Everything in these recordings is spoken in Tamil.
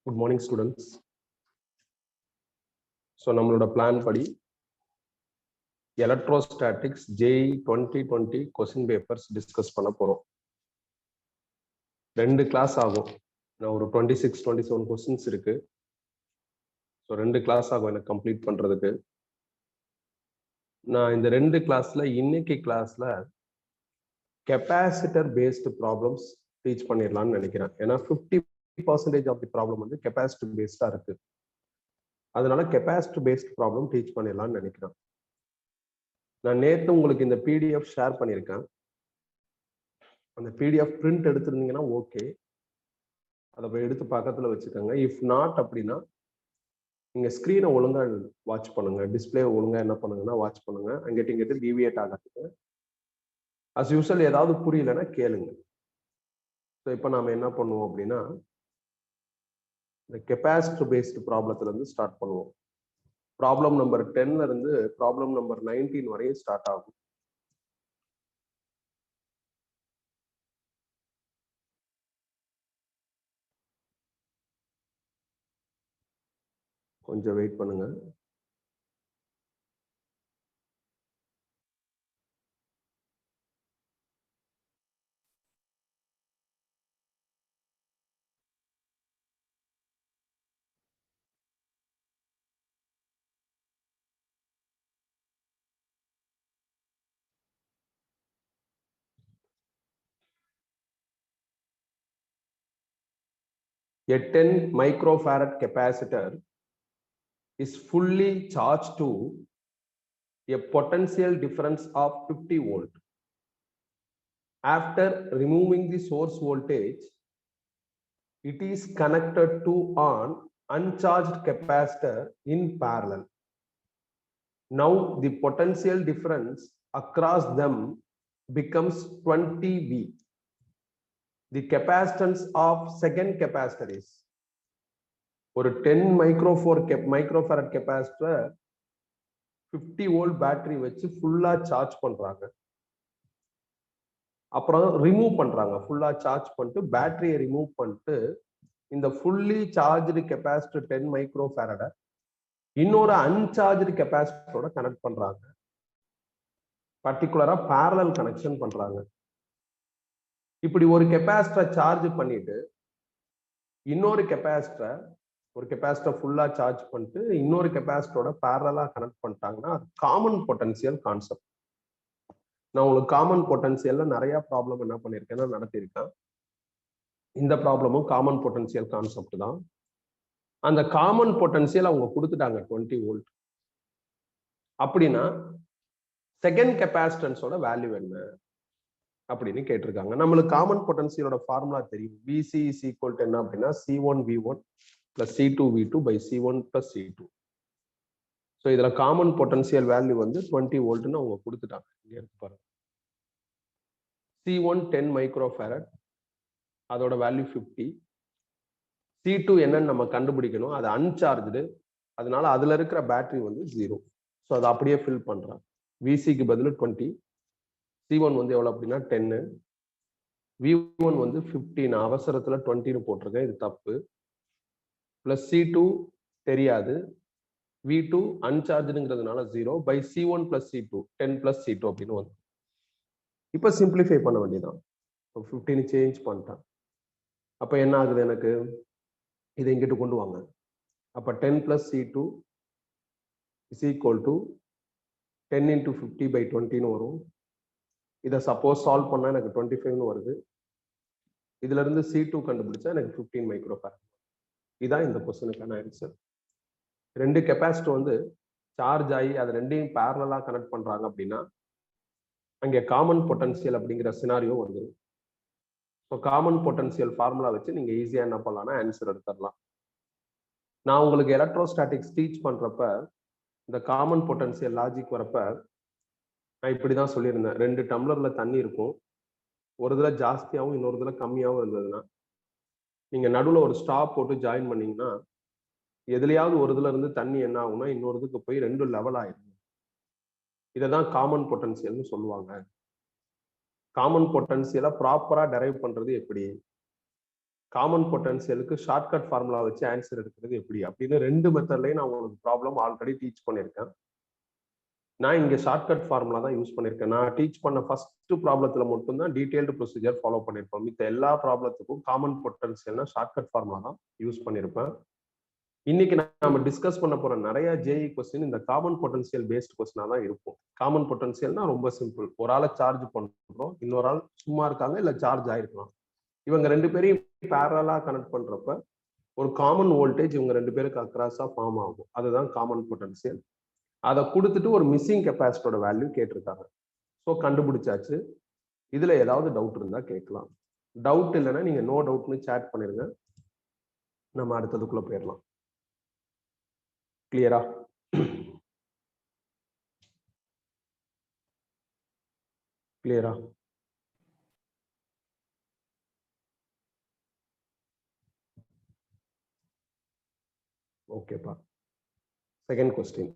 Good morning, students. So, நம்மளோட பிளான் படி electrostatics JEE 2020 question papers discuss பண்ண போறோம். 2 கிளாஸ் ஆகும். நான் ஒரு 26-27 கொஸ்டின்ஸ் இருக்கு. ஸோ 2 கிளாஸ் ஆகும் எனக்கு கம்ப்ளீட் பண்றதுக்கு. நான் இந்த 2 கிளாஸ்ல இன்னைக்கு கிளாஸ்ல கெப்பாசிட்டர் பேஸ்டு ப்ராப்ளம்ஸ் டீச் பண்ணிடலாம்னு நினைக்கிறேன். ஏன்னா 50% ஆஃப் தி ப்ராப்ளம் வந்து கெப்பாசிட்டி பேஸ்டா இருக்கு. அதனால கெப்பாசிட்டி பேஸ்ட் ப்ராப்ளம் டீச் பண்ணிடலாம்னு நினைக்கிறேன். நான் நேற்று உங்களுக்கு இந்த PDF ஷேர் பண்ணியிருக்கேன். அந்த PDF பிரிண்ட் எடுத்திருந்தீங்கன்னா ஓகே, அதை போய் எடுத்து பக்கத்தில் வச்சுக்கோங்க. இஃப் நாட் அப்படின்னா நீங்க ஸ்க்ரீனை ஒழுங்கா வாட்ச் பண்ணுங்க, டிஸ்பிளே ஒழுங்கா என்ன பண்ணுங்கன்னா வாட்ச் பண்ணுங்க. அங்கிட்டு டிவியேட் ஆகாதுங்க. அஸ் யூஸ்வல் ஏதாவது புரியலன்னா கேளுங்க. ஸோ இப்போ நாம என்ன பண்ணுவோம் அப்படின்னா இந்த கெப்பாசிட்டி பேஸ்டு ப்ராப்ளத்துல இருந்து ஸ்டார்ட் பண்ணுவோம். ப்ராப்ளம் நம்பர் 10ல இருந்து ப்ராப்ளம் நம்பர் 19 வரையும் ஸ்டார்ட் ஆகும். கொஞ்சம் வெயிட் பண்ணுங்க. A 10 microfarad capacitor is fully charged to a potential difference of 50 volt. After removing the source voltage, it is connected to an uncharged capacitor in parallel. Now the potential difference across them becomes 20V. The capacitance of second capacitor is ஒரு 10 மைக்ரோஃபாரட் கெப்பாசிட்டர் 50 வோல்ட் பேட்டரி வச்சு ஃபுல்லா சார்ஜ் பண்றாங்க. அப்புறம் ரிமூவ் பண்றாங்க. ஃபுல்லா சார்ஜ் பண்ணிட்டு பேட்டரியை ரிமூவ் பண்ணிட்டு இந்த ஃபுல்லி சார்ஜ்டு கெப்பாசிட்டர் 10 மைக்ரோஃபாரட இன்னொரு அன்சார்ஜ்டு கெப்பாசிட்டரோட கனெக்ட் பண்றாங்க. பர்டிகுலரா parallel கனெக்ஷன் பண்றாங்க. இப்படி ஒரு கெப்பாசிட்டரை சார்ஜ் பண்ணிட்டு இன்னொரு கெப்பாசிட்டரை ஒரு கெப்பாசிட்டர் ஃபுல்லா சார்ஜ் பண்ணிட்டு இன்னொரு கெப்பாசிட்டரோட பேரலா கனெக்ட் பண்ணிட்டாங்கன்னா அது காமன் பொட்டன்சியல் கான்செப்ட். நான் உங்களுக்கு காமன் பொட்டன்சியல்ல நிறைய ப்ராப்ளம் என்ன பண்ணியிருக்கேன்னா நடத்தியிருக்கேன். இந்த ப்ராப்ளமும் காமன் பொட்டன்சியல் கான்செப்ட் தான். அந்த காமன் பொட்டன்சியல் அவங்க கொடுத்துட்டாங்க 20 வோல்ட். அப்படின்னா செகண்ட் கெப்பாசிட்டன்ஸோட வேல்யூ என்ன அப்படின்னு கேட்டிருக்காங்க. நம்மளுக்கு காமன் பொட்டன்சியலோட ஃபார்முலா தெரியும். VC is equal to என்ன அப்படின்னா C1V1 plus C2V2 by C1 plus C2. So இதுல காமன் பொட்டன்சியல் வேல்யூ வந்து 20 வோல்ட்னு அவங்க கொடுத்துட்டாங்க. இங்க இருக்கு பாருங்க. C1 10 மைக்ரோஃபாரட், அதோட வேல்யூ 50. C2 என்னன்னு நம்ம கண்டுபிடிக்கணும். அது அன்சார்ஜ்டு, அதனால அதுல இருக்கிற பேட்டரி வந்து 0. ஸோ அதை அப்படியே ஃபில் பண்றாங்க. VCக்கு பதில் 20, C1 வந்து எவ்வளவு அப்படின்னா 10, V1 வந்து 50. நான் அவசரத்துல 20ன்னு போட்டிருக்கேன், இது தப்பு. பிளஸ் C2 தெரியாது, V2 அன்சார்ஜ்டுங்கிறதுனால 0 by C1 plus C2 10 plus C2 அப்படின்னு வந்து இப்போ சிம்பிளிஃபை பண்ண வேண்டியதான். 15 சேஞ்ச் பண்ணிட்டேன். அப்போ என்ன ஆகுது எனக்கு, இதை இங்கிட்டு கொண்டு வாங்க. அப்போ 10 plus C2 is equal to 10 into 50 by 20ன்னு வரும். இதை சப்போஸ் சால்வ் பண்ணா எனக்கு 25ன்னு வருது. இதுல இருந்து C2 கண்டுபிடிச்சா எனக்கு 15 மைக்ரோஃபாரட். இதான் இந்த கொஸ்டினுக்கான ஆன்சர். 2 கெப்பாசிட்டர் வந்து சார்ஜ் ஆகி அதை ரெண்டையும் பேரலா கனெக்ட் பண்றாங்க அப்படின்னா அங்கே காமன் பொட்டன்சியல் அப்படிங்கிற சினாரியோ வந்துடும். ஸோ காமன் பொட்டன்சியல் ஃபார்முலா வச்சு நீங்க ஈஸியா என்ன பண்ணலாம்னா ஆன்சர் எடுத்துடலாம். நான் உங்களுக்கு எலக்ட்ரோஸ்டாட்டிக்ஸ் டீச் பண்றப்ப இந்த காமன் பொட்டன்சியல் லாஜிக் வரப்ப நான் இப்படிதான் சொல்லியிருந்தேன். 2 டம்ளர்ல தண்ணி இருக்கும். ஒரு இதுல ஜாஸ்தியாகவும் இன்னொரு இதுல கம்மியாகவும் இருந்ததுன்னா நீங்க நடுவில் ஒரு ஸ்டாப் போட்டு ஜாயின் பண்ணீங்கன்னா எதுலையாவது ஒரு இதுல இருந்து தண்ணி என்ன ஆகும்னா இன்னொரு இதுக்கு போய் 2 லெவல் ஆயிடும். இதைதான் காமன் பொட்டன்சியல்னு சொல்லுவாங்க. காமன் பொட்டன்சியலை ப்ராப்பரா டெரைவ் பண்றது எப்படி? காமன் பொட்டன்சியலுக்கு ஷார்ட்கட் ஃபார்முலா வச்சு ஆன்சர் எடுக்கிறது எப்படி அப்படின்னு 2 மெத்தட்லயும் நான் உங்களுக்கு ப்ராப்ளம் ஆல்ரெடி டீச் பண்ணியிருக்கேன். நான் இங்க ஷார்ட்கட் ஃபார்முலா தான் யூஸ் பண்ணியிருக்கேன். நான் டீச் பண்ண ஃபர்ஸ்ட் ப்ராப்ளத்துல மட்டும்தான் டீடைல்டு ப்ரொசீஜர் ஃபாலோ பண்ணியிருப்பேன். மித்த எல்லா ப்ராப்ளத்துக்கும் காமன் பொட்டன்சியல்னா ஷார்ட்கட் ஃபார்முலா தான் யூஸ் பண்ணியிருப்பேன். இன்னைக்கு நம்ம டிஸ்கஸ் பண்ண போற நிறைய ஜேஇ கொஸ்டின் இந்த காமன் பொட்டன்சியல் பேஸ்ட் கொஸ்டினா தான் இருக்கும். காமன் பொட்டன்சியல்னா ரொம்ப சிம்பிள். ஒரு ஆளை சார்ஜ் பண்றோம், இன்னொரு ஆள் சும்மா இருக்காங்க இல்ல சார்ஜ் ஆயிருக்கலாம். இவங்க 2 பேரையும் பேரலா கனெக்ட் பண்றப்ப ஒரு காமன் வோல்டேஜ் இவங்க 2 பேருக்கு அக்ராஸா ஃபார்ம் ஆகும். அதுதான் காமன் பொட்டன்சியல். அதை கொடுத்துட்டு ஒரு மிஸ்ஸிங் கெப்பாசிட்டரோட வேல்யூ கேட்டிருக்காங்க. ஸோ கண்டுபிடிச்சாச்சு. இதுல ஏதாவது டவுட் இருந்தா கேட்கலாம். டவுட் இல்லைன்னா நீங்க நோ டவுட்னு சேட் பண்ணிருங்க. நம்ம அடுத்ததுக்குள்ள போயிடலாம். கிளியரா? கிளியரா? ஓகேப்பா. செகண்ட் கொஸ்டின்,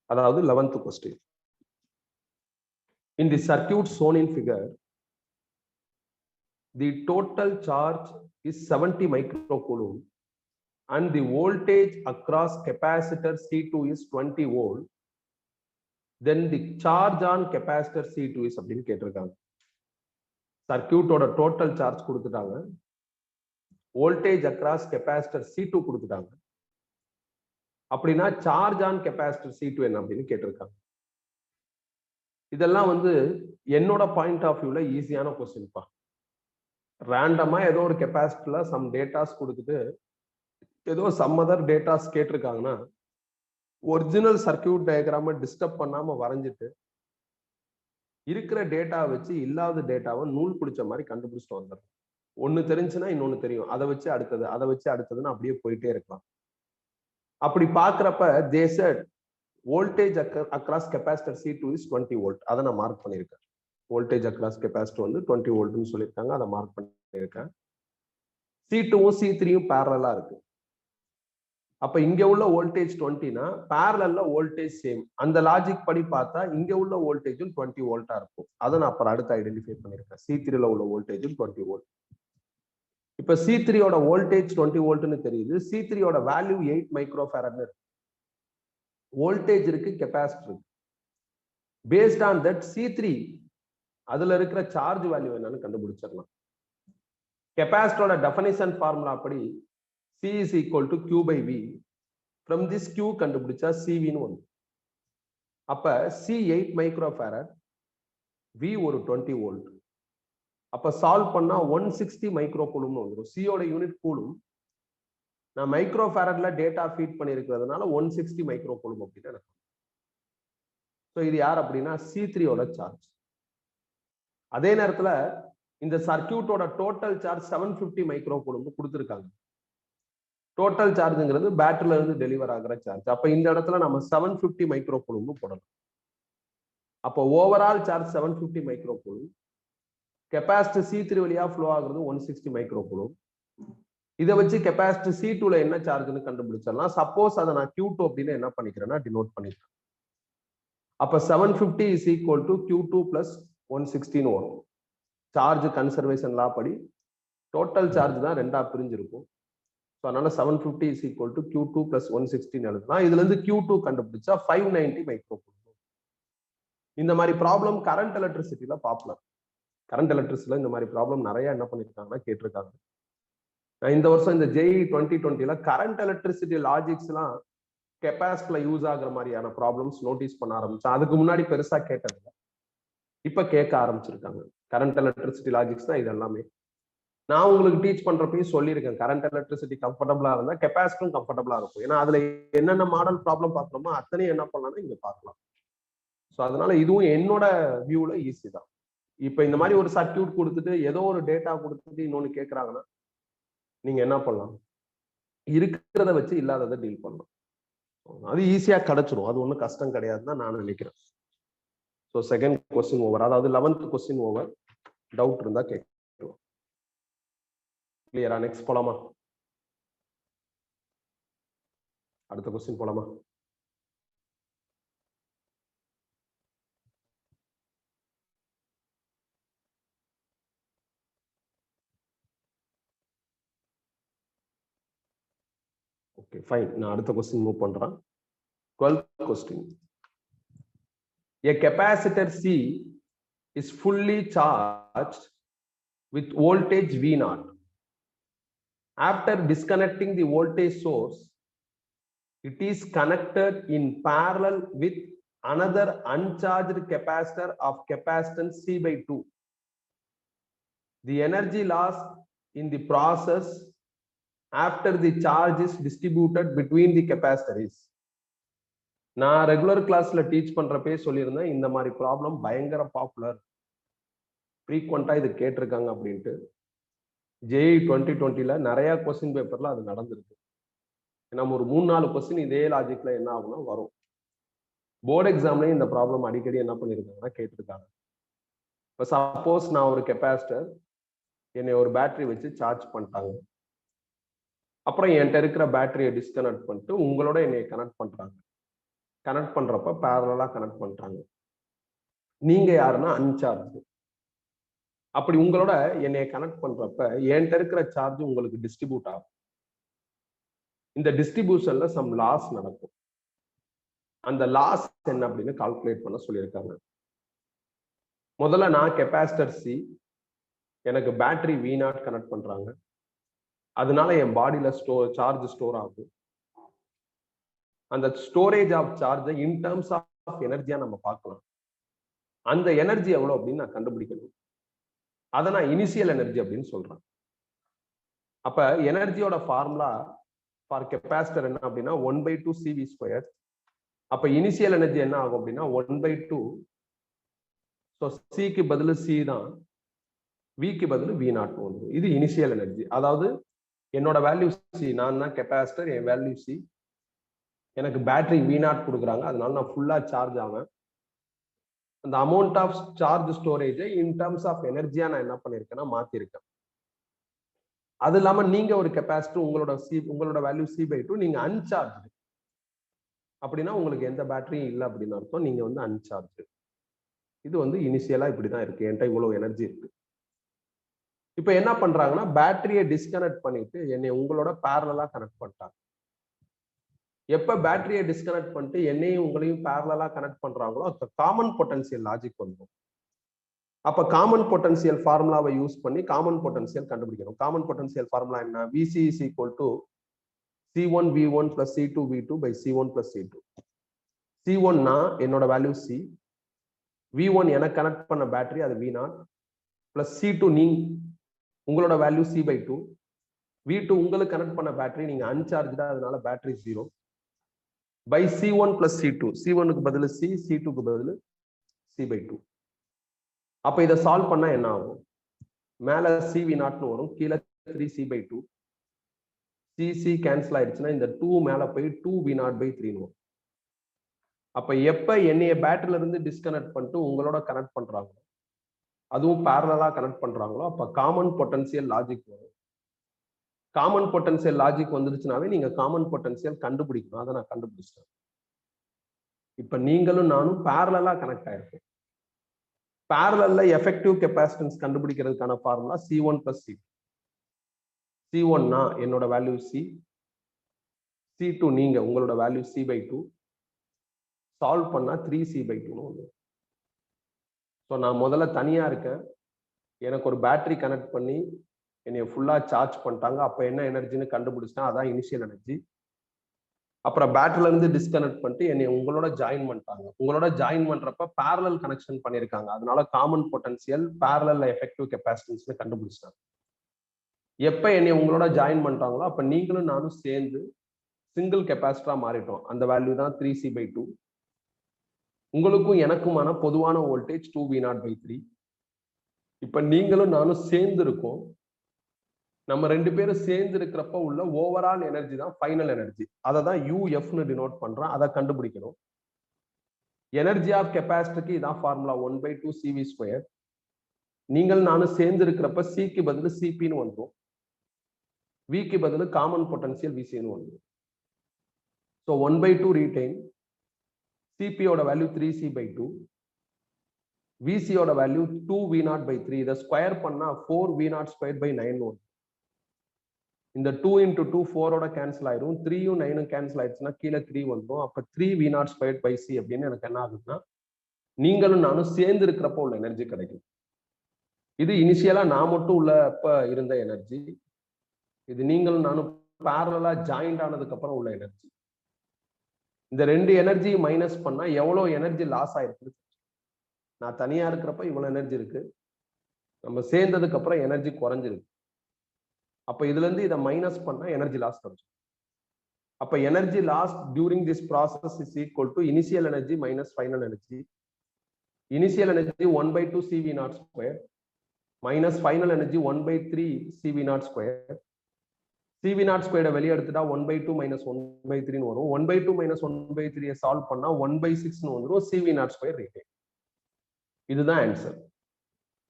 அதாவது 11th question. In the circuit shown in figure, the total charge is 70 microcoulomb and the voltage across capacitor C2 is 20 volt. Then the charge on capacitor C2 is அப்படின்னு கேட்டிருக்காங்க. சர்க்கியூட்டோட டோட்டல் சார்ஜ் கொடுத்துட்டாங்க, வோல்டேஜ் அக்ராஸ் கெப்பாசிட்டர் C2 கொடுத்துட்டாங்க. அப்படின்னா சார்ஜ் ஆன் கெப்பாசிட்டர் C2 என்ன அப்படின்னு கேட்டிருக்காங்க. இதெல்லாம் என்னோட பாயிண்ட் ஆஃப் வியூல ஈஸியான கொஸ்டின்ப்பா. ரேண்டமா ஏதோ ஒரு கெப்பாசிட்டர்ல சம் டேட்டாஸ் கொடுத்துட்டு ஏதோ சம் அதர் டேட்டாஸ் கேட்டிருக்காங்கன்னா ஒரிஜினல் சர்க்கியூட் டயக்ராம டிஸ்டர்ப் பண்ணாம வரைஞ்சிட்டு இருக்கிற டேட்டா வச்சு இல்லாத டேட்டாவை நூல் பிடிச்ச மாதிரி கண்டுபிடிச்சிட்டு வந்துடும். ஒன்னு தெரிஞ்சுன்னா இன்னொன்னு தெரியும், அதை வச்சு அடுத்தது, அதை வச்சு அடுத்ததுன்னு அப்படியே போயிட்டே இருக்கலாம். அப்படி பாக்குறப்ப they said voltage across capacitor C2 is 20 volt. அதை நான் மார்க் பண்ணியிருக்கேன். வோல்டேஜ் அக்ராஸ் கெப்பாசிட்டர் 20 வோல்ட்னு சொல்லியிருக்காங்க, அதை மார்க் பண்ணியிருக்கேன். C2வும் C3யும் பேரலா இருக்கு. அப்ப இங்க உள்ள வோல்டேஜ் 20னா பேரலல்ல வோல்டேஜ் சேம். அந்த லாஜிக் படி பார்த்தா இங்க உள்ள வோல்டேஜும் 20 வோல்ட்டா இருக்கும். அதை நான் அப்புறம் அடுத்து ஐடென்டிஃபை பண்ணியிருக்கேன். C3ல உள்ள வோல்டேஜும் 20 வோல்ட். இப்ப C3யோட வோல்டேஜ் 20 வோல்ட்னு தெரியுது. C3யோட வேல்யூ 8 மைக்ரோ ஃபாரட்னு இருக்கு. வோல்டேஜ் இருக்கு, கெப்பாசிட்டர் இருக்கு. பேஸ்ட் ஆன் தட் C3 அதுல இருக்கிற சார்ஜ் வேல்யூ என்னன்னு கண்டுபிடிச்சிடலாம். கெப்பாசிட்டரோட டெஃபினிஷன் ஃபார்முலா படி C is equal to Q by V. From this Q கண்டுபிடிச்சா CV ன்னு வரும். அப்ப C 8 மைக்ரோ ஃபாரட், V ஒரு 20 வோல்ட். அப்ப சால்வ் பண்ணா 160 மைக்ரோ கூலும்னு வந்துடும். C யோட யூனிட் கூலும். நான் மைக்ரோ ஃபாரட்ல டேட்டா ஃபீட் பண்ணிருக்கிறதுனால 160 மைக்ரோ கூலும் அப்படின்னு எனக்கு. ஸோ இது யார் அப்படின்னா C3யோட சார்ஜ். அதே நேரத்துல இந்த சர்க்கியூட்டோட டோட்டல் சார்ஜ் 750 மைக்ரோ கூலும் கொடுத்துருக்காங்க. டோட்டல் சார்ஜ்ங்கிறது பேட்டரியில இருந்து டெலிவர் ஆகிற சார்ஜ். அப்ப இந்த இடத்துல நம்ம 750 மைக்ரோ கூலும்னு போடலாம். அப்போ overall charge 750 micro coulomb. Capacitor C3 வழியா ஃப்ளோ ஆகுறது 160 மைக்ரோ கூலும். இதை வச்சு கெப்பாசிட்டர் C2ல என்ன சார்ஜ்னு கண்டுபிடிச்சிடலாம். சப்போஸ் அதை நான் Q2 அப்படின்னு என்ன பண்ணிக்கிறேன்னா டினோட் பண்ணிக்கிறேன். அப்ப 750 is equal to Q2 plus 160 வரும். சார்ஜ் கன்சர்வேஷன் லா படி டோட்டல் சார்ஜ் தான் ரெண்டா பிரிஞ்சிருக்கும். ஸோ அதனால 750 is equal to Q2 plus 160 எழுதலாம். இதுல இருந்து Q2 கண்டுபிடிச்சா 590 மைக்ரோ கூலும். இந்த மாதிரி ப்ராப்ளம் கரண்ட் எலக்ட்ரிசிட்டியில பாப்புலர். கரண்ட் எலக்ட்ரிசிட்டியில இந்த மாதிரி ப்ராப்ளம் நிறைய என்ன பண்ணிருக்காங்கன்னா கேட்டிருக்காங்க. இந்த வருஷம் இந்த JEE 2020ல கரண்ட் எலக்ட்ரிசிட்டி லாஜிக்ஸ் எல்லாம் கெப்பாசிட்டில யூஸ் ஆகுற மாதிரியான ப்ராப்ளம்ஸ் நோட்டீஸ் பண்ண ஆரம்பிச்சேன். அதுக்கு முன்னாடி பெருசா கேட்டதில்ல, இப்ப கேட்க ஆரம்பிச்சிருக்காங்க. கரண்ட் எலக்ட்ரிசிட்டி லாஜிக்ஸ் தான் இது எல்லாமே. நான் உங்களுக்கு டீச் பண்றப்பையும் சொல்லியிருக்கேன், கரண்ட் எலக்ட்ரிசிட்டி கம்ஃபர்டபுளா இருந்தா கெப்பாசிட்டியும் கம்ஃபர்டபுளா இருக்கும். ஏன்னா அதுல என்னென்ன மாடல் ப்ராப்ளம் பார்க்கணுமோ அத்தனையும் என்ன பண்ணலாம்னா இங்க பார்க்கலாம். ஸோ அதனால இதுவும் என்னோட வியூல ஈஸி தான். இப்ப இந்த மாதிரி ஒரு சர்க்கியூட் கொடுத்துட்டு ஏதோ ஒரு டேட்டா கொடுத்துட்டு இன்னொன்னு கேட்கறாங்கன்னா நீங்க என்ன பண்ணலாம், இருக்கிறத வச்சு இல்லாததை டீல் பண்ணலாம். அது ஈஸியா கிடைச்சிரும், அது ஒன்றும் கஷ்டம் கிடையாதுன்னு தான் நான் நினைக்கிறேன். ஸோ செகண்ட் கொஸ்டின் ஓவர், அதாவது 11th கொஸ்டின் ஓவர். டவுட் இருந்தா கேட்கலாம். கிளியரா? நெக்ஸ்ட் போலாமா? அடுத்த கொஸ்டின் போலாமா? Okay fine. நான் அடுத்த கொஸ்டின் மூவ் பண்றேன். 12th question. A capacitor C is fully charged with voltage V0. After disconnecting the voltage source, it is connected in parallel with another uncharged capacitor of capacitance C by 2. The energy loss in the process after the charge is distributed between the capacitor is. நான் ரெகுலர் கிளாஸ்ல டீச் பண்றப்பே சொல்லியிருந்தேன், இந்த மாதிரி ப்ராப்ளம் பயங்கர பாப்புலர், ஃப்ரீக்வெண்டா இது கேட்டிருக்காங்க அப்படின்ட்டு. JEE 2020ல நிறைய கொஸ்டின் பேப்பர்ல அது நடந்திருக்கு. நம்ம ஒரு 3-4 கொஸ்டின் இதே லாஜிக்ல என்ன ஆகும்னா வரும். போர்டு எக்ஸாம்லயும் இந்த ப்ராப்ளம் அடிக்கடி என்ன பண்ணிருக்காங்கன்னா கேட்டிருக்காங்க. இப்போ சப்போஸ் நான் ஒரு கெப்பாசிட்டர் என்னை ஒரு பேட்டரி வச்சு சார்ஜ் பண்ணிட்டாங்க. அப்புறம் என்கிட்ட இருக்கிற பேட்டரியை டிஸ்கனெக்ட் பண்ணிட்டு உங்களோட என்னை கனெக்ட் பண்றாங்க. கனெக்ட் பண்றப்ப பேரலா கனெக்ட் பண்றாங்க. நீங்க யாருன்னா அன்சார்ஜ். அப்படி உங்களோட என்னை கனெக்ட் பண்றப்ப என்கிட்ட இருக்கிற சார்ஜ் உங்களுக்கு டிஸ்ட்ரிபியூட் ஆகும். இந்த டிஸ்ட்ரிபியூஷன்ல சம் லாஸ் நடக்கும். அந்த லாஸ் என்ன அப்படின்னு கால்குலேட் பண்ண சொல்லியிருக்காங்க. முதல்ல நான் கெப்பாசிட்டர் சி, எனக்கு பேட்டரி V0 கனெக்ட் பண்றாங்க. அதனால என் பாடியில சார்ஜ் ஸ்டோர் ஆகும். அந்த ஸ்டோரேஜ் ஆஃப் சார்ஜை இன் டர்ம்ஸ் ஆஃப் எனர்ஜியா நம்ம பார்க்கலாம். அந்த எனர்ஜி எவ்வளவு அப்படின்னு நான் கண்டுபிடிக்கணும். அதை நான் இனிஷியல் எனர்ஜி அப்படின்னு சொல்றேன். அப்ப எனர்ஜியோட ஃபார்முலா ஃபார் கெப்பாசிட்டர் என்ன அப்படின்னா 1/2 CV². அப்ப இனிஷியல் எனர்ஜி என்ன ஆகும் அப்படின்னா 1/2. ஸோ சிக்கு பதில் சி தான், விக்கு பதில் V0 வந்துடும். இது இனிஷியல் எனர்ஜி. அதாவது என்னோட வேல்யூ சி, நான் தான் கெப்பாசிட்டர், என் வேல்யூ சி, எனக்கு பேட்டரி V0 கொடுக்குறாங்க, அதனால நான் ஃபுல்லா சார்ஜ் ஆவேன். அந்த அமௌண்ட் ஆஃப் சார்ஜ் ஸ்டோரேஜை இன் டர்ம்ஸ் ஆஃப் எனர்ஜியா நான் என்ன பண்ணிருக்கேன்னா மாத்திருக்கேன். அது இல்லாம நீங்க ஒரு கெப்பாசிட்டர், உங்களோட வேல்யூ C/2, நீங்க அன்சார்ஜ். அப்படின்னா உங்களுக்கு எந்த பேட்டரியும் இல்லை அப்படின்னு அர்த்தம், நீங்க வந்து அன்சார்ஜ். இது வந்து இனிஷியலா இப்படிதான் இருக்கு, என்கிட்ட இவ்வளவு எனர்ஜி இருக்கு. இப்ப என்ன பண்றாங்கன்னா பேட்டரியை டிஸ்கனெக்ட் பண்ணிட்டு என்னை உங்களோட பேரலா கனெக்ட் பண்ணிட்டாங்க. எப்ப பேட்டரியை டிஸ்கனெக்ட் பண்ணிட்டு என்னையும் உங்களையும் பேரலா கனெக்ட் பண்றாங்களோ அப்ப காமன் பொட்டன்சியல் லாஜிக் வந்துடும். அப்ப காமன் பொட்டன்சியல் ஃபார்முலாவை யூஸ் பண்ணி காமன் பொட்டன்சியல் கண்டுபிடிக்கணும். காமன் பொட்டன்சியல் ஃபார்முலா என்ன? VC is equal to C1V1 plus C2V2 by C1 plus C2. C1 னா என்னோட வேல்யூ C, V1 எனக்கு கனெக்ட் பண்ண பேட்டரி அது V0 பிளஸ் C2 உங்களோட வேல்யூ C/2, V2 உங்களுக்கு கனெக்ட் பண்ண பேட்டரி, நீங்க அன்சார்ஜா, அதனால battery 0 by C1 plus C2. C1க்கு பதில் C, C2க்கு பதில் C/2. அப்ப இதை சால்வ் பண்ணா என்ன ஆகும்? மேல CV0 வரும், கீழே 3C/2. CC கேன்சல் ஆயிடுச்சுன்னா இந்த 2 மேல போய் 2V0/3 வரும். அப்ப எப்ப என்னைய பேட்டரியில இருந்து டிஸ்கனெக்ட் பண்ணிட்டு உங்களோட கனெக்ட் பண்றாங்களோ, அதுவும் பேரலா கனெக்ட் பண்றாங்களோ, அப்ப காமன் பொட்டன்சியல் லாஜிக் வரும். காமன் பொட்டன்சியல் லாஜிக் வந்துருச்சுனாவே நீங்க காமன் பொட்டன்சியல் கண்டுபிடிக்கணும். அதை நான் கண்டுபிடிச்சிட்டேன். இப்ப நீங்களும் நானும் பேரலா கனெக்ட் ஆயிருக்கோம். பேரலல்ல எஃபெக்டிவ் கெப்பாசிட்டன்ஸ் கண்டுபிடிக்கிறதுக்கான formula C1 plus C2. C1 னா என்னோட வேல்யூ C, C2 நீங்க உங்களோட வேல்யூ C/2. சால்வ் பண்ணா 3C/2 வந்து. ஸோ நான் முதல்ல தனியா இருக்கேன், எனக்கு ஒரு பேட்டரி கனெக்ட் பண்ணி என்னைய ஃபுல்லா சார்ஜ் பண்ணிட்டாங்க. அப்ப என்ன எனர்ஜின்னு கண்டுபிடிச்சிட்டேன், அதான் இனிஷியல் எனர்ஜி. அப்புறம் பேட்டரில இருந்து டிஸ்கனெக்ட் பண்ணிட்டு என்னை உங்களோட ஜாயின் பண்ணிட்டாங்க. உங்களோட ஜாயின் பண்றப்ப பேரலல் கனெக்ஷன் பண்ணிருக்காங்க, அதனால common potential parallel effective capacitance கண்டுபிடிச்சிட்டாங்க. எப்ப என்னை உங்களோட ஜாயின் பண்றாங்களோ அப்ப நீங்களும் நானும் சேர்ந்து சிங்கிள் கெப்பாசிட்டரா மாறிட்டோம். அந்த வேல்யூ தான் 3C/2. உங்களுக்கும் எனக்குமான பொதுவான வோல்டேஜ் 2V0/3. இப்ப நீங்களும் நானும் சேர்ந்து இருக்கோம். நம்ம 2 பேரும் சேர்ந்து இருக்கிறப்ப உள்ள ஓவரால் எனர்ஜி தான் ஃபைனல் எனர்ஜி. அதை தான் UFன்னு டினோட் பண்றோம். அதை கண்டுபிடிக்கணும். எனர்ஜி ஆஃப் கெப்பாசிட்டருக்கு இதான் ஃபார்முலா 1/2 CV². நீங்கள் நானும் சேர்ந்து இருக்கிறப்ப சிக்கு பதில் சிபின்னு வந்துடும், விக்கு பதில் காமன் பொட்டன்சியல் விசின்னு வந்துடும். ஸோ 1/2 ரீடைன், சிபியோட வேல்யூ 3C/2, விசியோட வேல்யூ 2V0/3. இதை ஸ்கொயர் பண்ணா 4V0² by 9 வரும். இந்த 2 into 2 4ஓட கேன்சல் ஆயிடும், 3யும் 9ம் கேன்சல் ஆயிடுச்சுன்னா கீழே 3 வந்துடும். அப்ப 3v0² c அப்படின்னு எனக்கு என்ன ஆகுதுன்னா நீங்களும் நானும் சேர்ந்து இருக்கிறப்போ உள்ள எனர்ஜி கிடைக்கும். இது இனிஷியலா நான் மட்டும் உள்ளப்ப இருந்த எனர்ஜி. இது நீங்களும் நானும் பேரலா ஜாயிண்ட் ஆனதுக்கு அப்புறம் உள்ள எனர்ஜி. இந்த ரெண்டு எனர்ஜி மைனஸ் பண்ணா எவ்வளவு எனர்ஜி லாஸ் ஆயிருக்கு. நான் தனியா இருக்கிறப்ப இவ்வளவு எனர்ஜி இருக்கு, நம்ம சேர்ந்ததுக்கு அப்புறம் எனர்ஜி குறைஞ்சிருக்கு. அப்ப இதுல இருந்து இதை மைனஸ் பண்ணா எனர்ஜி லாஸ் கிடைக்கும். அப்ப energy loss during this process is equal to initial energy minus final energy. Initial energy 1/2 CV0² minus final energy 1/3 CV0². CV0² வெளியே எடுத்துட்டா 1/2 மைனஸ் 1/3 வரும். 1/2 மைனஸ் 1/3 சால்வ் பண்ணா 1/6 வந்துடும். CV0² retain. இதுதான் ஆன்சர்.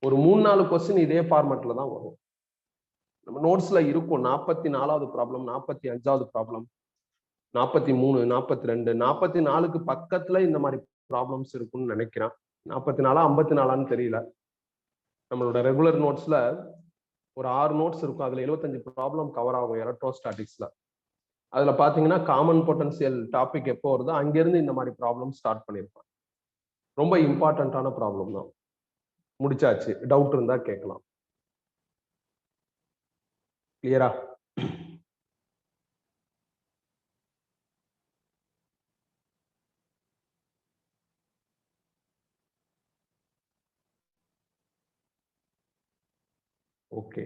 ஒரு 3-4 கொஸ்டின் இதே ஃபார்மேட்ல தான் வரும். நம்ம நோட்ஸ்ல இருக்கும். 44வது ப்ராப்ளம், 45வது ப்ராப்ளம், 43, 42, 44க்கு பக்கத்துல இந்த மாதிரி ப்ராப்ளம்ஸ் இருக்கும்னு நினைக்கிறேன். 44 54 தெரியல. நம்மளோட ரெகுலர் நோட்ஸ்ல ஒரு 6 நோட்ஸ் இருக்கும். அதுல 75 ப்ராப்ளம் கவர் ஆகும் எலக்ட்ரோஸ்டாட்டிக்ஸ்ல. அதுல பாத்தீங்கன்னா காமன் பொட்டன்சியல் டாபிக் எப்போ வருதோ அங்கிருந்து இந்த மாதிரி ப்ராப்ளம் ஸ்டார்ட் பண்ணிருப்பாங்க. ரொம்ப இம்பார்ட்டன்டான ப்ராப்ளம் தான். முடிச்சாச்சு. டவுட் இருந்தா கேட்கலாம். கிளியரா? ஓகே.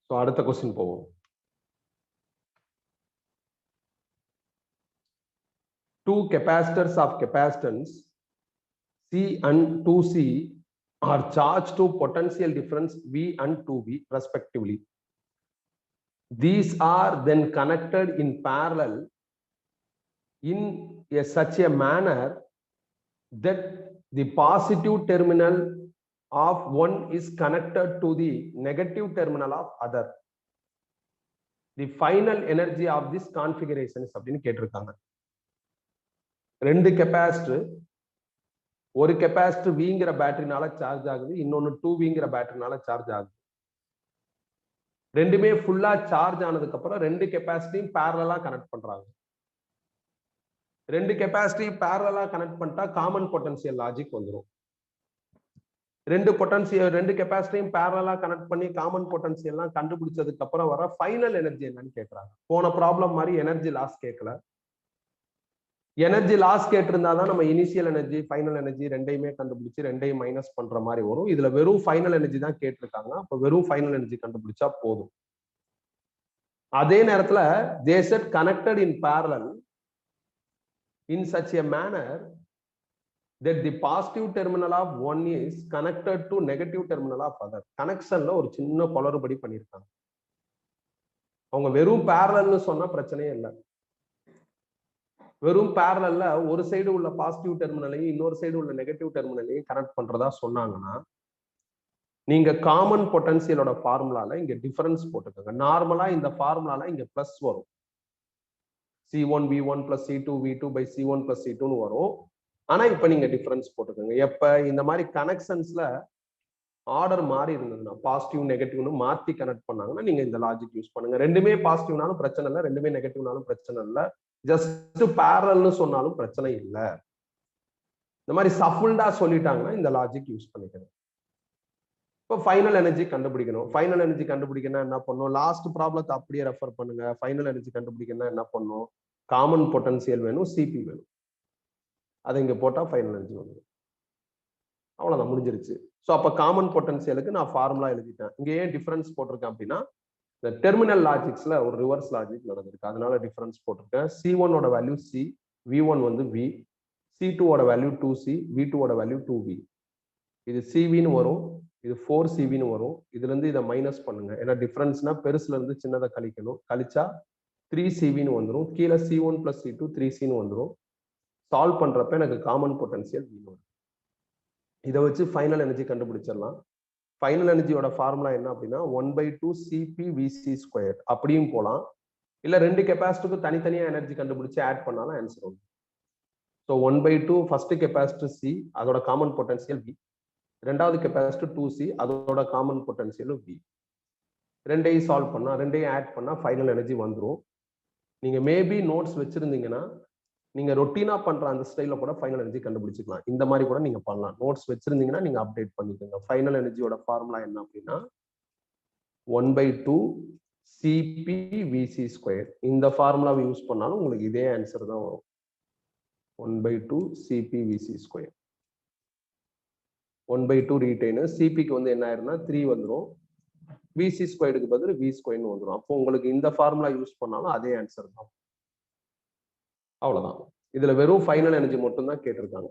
ஸோ அடுத்த கொஸ்டின் போவோம். Two capacitors of capacitance C and 2C are charged to potential difference V and 2V respectively. These are then connected in parallel in such a manner that the positive terminal of one is connected to the negative terminal of other. The final energy of this configuration is அப்படின்னு கேட்டிருக்காங்க. ரெண்டு கெபாசிட்டர், ஒரு கெபாசிட்டர் விங்கிற பேட்டரினால சார்ஜ் ஆகுது, இன்னொன்னு 2Vங்கிற பேட்டரினால சார்ஜ் ஆகுது. ரெண்டுமே ஃபுல்லா சார்ஜ் ஆனதுக்கு அப்புறம் ரெண்டு கெபாசிட்டியும் பேரலா கனெக்ட் பண்றாங்க. ரெண்டு கெபாசிட்டியும் பேரலா கனெக்ட் பண்ணிட்டா காமன் பொட்டன்சியல் லாஜிக் வந்துடும். ரெண்டு கெபாசிட்டியும் பேரலா கனெக்ட் பண்ணி காமன் பொட்டன்சியல்லாம் கண்டுபிடிச்சதுக்கு அப்புறம் வர ஃபைனல் எனர்ஜி என்னன்னு கேட்கறாங்க. போன ப்ராப்ளம் மாதிரி எனர்ஜி லாஸ் கேட்கல. எனர்ஜி லாஸ் கேட்டிருந்தாதான் நம்ம இனிஷியல் எனர்ஜி ஃபைனல் எனர்ஜி ரெண்டையுமே கண்டுபிடிச்சு ரெண்டையும் மைனஸ் பண்ற மாதிரி வரும். இதுல வெறும் ஃபைனல் எனர்ஜி தான் கேட்டிருக்காங்க. அப்ப வெறும் ஃபைனல் எனர்ஜி கண்டுபிடிச்சா போதும். அதே நேரத்துல they said connected in parallel in such a manner that the positive terminal of one is connected to negative terminal of other. கனெக்ஷன்ல ஒரு சின்ன குளறுபடி பண்ணிருக்காங்க. அவங்க வெறும் parallelனு சொன்னா பிரச்சனையே இல்லை. வெறும் பேரலல்ல ஒரு சைடு உள்ள பாசிட்டிவ் டெர்மினலையும் இன்னொரு சைடு உள்ள நெகட்டிவ் டெர்மினலையும் கனெக்ட் பண்றதா சொன்னாங்கன்னா நீங்க காமன் பொட்டன்சியலோட ஃபார்முலால இங்க டிஃபரன்ஸ் போட்டுக்கோங்க. நார்மலா இந்த ஃபார்முலால இங்க பிளஸ் வரும். C1 V1 plus C2 V2 by C1 plus C2ன்னு வரும். ஆனா இப்ப நீங்க டிஃபரன்ஸ் போட்டுக்கோங்க. எப்ப இந்த மாதிரி கனெக்ஷன்ஸ்ல ஆர்டர் மாறி இருந்ததுன்னா பாசிட்டிவ் நெகட்டிவ்னு மாத்தி கனெக்ட் பண்ணாங்கன்னா நீங்க இந்த லாஜிக் யூஸ் பண்ணுங்க. ரெண்டுமே பாசிட்டிவ்னாலும் பிரச்சனை இல்லை, ரெண்டுமே நெகட்டிவ்னாலும் பிரச்சனை இல்லை, ஜஸ்ட் பேரல்னு சொன்னாலும் பிரச்சனை இல்லை. இந்த மாதிரி சஃபுல்டா சொல்லிட்டாங்கன்னா இந்த லாஜிக் யூஸ் பண்ணிக்கணும். இப்போ ஃபைனல் எனர்ஜி கண்டுபிடிக்கணும். ஃபைனல் எனர்ஜி கண்டுபிடிக்கணும் என்ன பண்ணும்? லாஸ்ட் ப்ராப்ளத்தை அப்படியே ரெஃபர் பண்ணுங்க. ஃபைனல் எனர்ஜி கண்டுபிடிக்கணும் என்ன பண்ணும்? காமன் பொட்டன்சியல் வேணும், சிபி வேணும். அதை இங்க போட்டா ஃபைனல் எனர்ஜி வந்துடும். அவ்வளவுதான், முடிஞ்சிருச்சு. ஸோ அப்போ காமன் பொட்டன்சியலுக்கு நான் ஃபார்முலா எழுதிட்டேன். இங்க ஏன் டிஃபரன்ஸ் போட்டிருக்கேன் அப்படின்னா இந்த டெர்மினல் லாஜிக்ஸ்ல ஒரு ரிவர்ஸ் லாஜிக் நடந்திருக்கு, அதனால டிஃபரன்ஸ் போட்டிருக்கேன். C1ஓட வேல்யூ C, V1 வந்து V, C2ஓட வேல்யூ 2C, V2ஓட வேல்யூ 2V. இது CVன்னு வரும், இது 4CV வரும். இதுல இருந்து இதை மைனஸ் பண்ணுங்க. ஏன்னா டிஃபரன்ஸ்னா பெருசுல இருந்து சின்னதை கழிக்கணும். கழிச்சா 3CV வந்துடும். கீழே C1 plus C2 3C வந்துடும். சால்வ் பண்றப்ப எனக்கு காமன் பொட்டன்சியல் V வரும். இதை வச்சு ஃபைனல் எனர்ஜி கண்டுபிடிச்சிடலாம். ஃபைனல் எனர்ஜியோட ஃபார்முலா என்ன அப்படின்னா 1/2 CpVc². அப்படியும் போலாம். இல்ல ரெண்டு கெப்பாசிட்டருக்கு தனித்தனியா எனர்ஜி கண்டுபிடிச்சு ஆட் பண்ணாலும் ஆன்சர் வரும். ஸோ 1/2 ஃபர்ஸ்ட் கெப்பாசிட்டர் C, அதோட காமன் பொட்டன்சியல் V. ரெண்டாவது கெப்பாசிட்டர் 2C, அதோட காமன் பொட்டன்சியல் V. ரெண்டையும் சால்வ் பண்ணா, ரெண்டையும் ஆட் பண்ணா ஃபைனல் எனர்ஜி வந்துடும். நீங்க மேபி நோட்ஸ் வச்சிருந்தீங்கன்னா நீங்க ரொட்டீனா பண்ற அந்த ஸ்டைல கூட ஃபைனல் எனர்ஜி கண்டுபிடிச்சிக்கலாம். இந்த மாதிரி கூட நீங்க பண்ணலாம். நோட்ஸ் வச்சிருந்தீங்கன்னா நீங்க அப்டேட் பண்ணிக்கோங்க. ஃபைனல் எனர்ஜியோட ஃபார்முலா என்ன அப்படின்னா 1/2 CpVc². இந்த ஃபார்முலாவை யூஸ் பண்ணாலும் உங்களுக்கு இதே ஆன்சர் தான் வரும். 1/2 CpVc². 1/2 ரீடைனர். சிபிக்கு வந்து என்ன ஆயிரும்னா 3 வந்துடும். Vc²க்கு பதில் V²ன்னு வந்துடும். அப்போ உங்களுக்கு இந்த ஃபார்முலா யூஸ் பண்ணாலும் அதே ஆன்சர் தான். அவ்வளவுதான். இதுல வெறும் ஃபைனல் எனர்ஜி மட்டும் தான் கேட்டிருக்காங்க.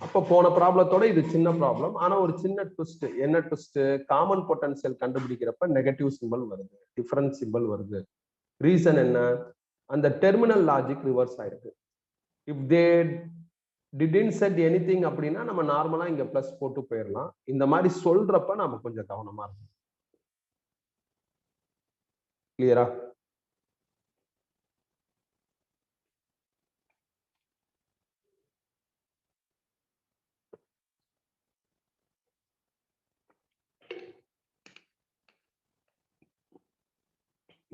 அப்ப போன ப்ராப்ளத்தோட இது சின்ன ப்ராப்ளம். ஆனா ஒரு சின்ன ட்விஸ்ட். என்ன ட்விஸ்ட்? காமன் பொட்டன்ஷியல் கண்டுபிடிக்கிறப்ப நெகட்டிவ் சிம்பிள் வருது, டிஃபரன்ஸ் சிம்பிள் வருது. ரீசன் என்ன? அந்த டெர்மினல் லாஜிக் ரிவர்ஸ் ஆயிருக்கு. If they didn't said anything அப்படின்னா நம்ம நார்மலா இங்க பிளஸ் போட்டு போயிடலாம். இந்த மாதிரி சொல்றப்ப நாம கொஞ்சம் கவனமா இருக்கும். கிளியரா?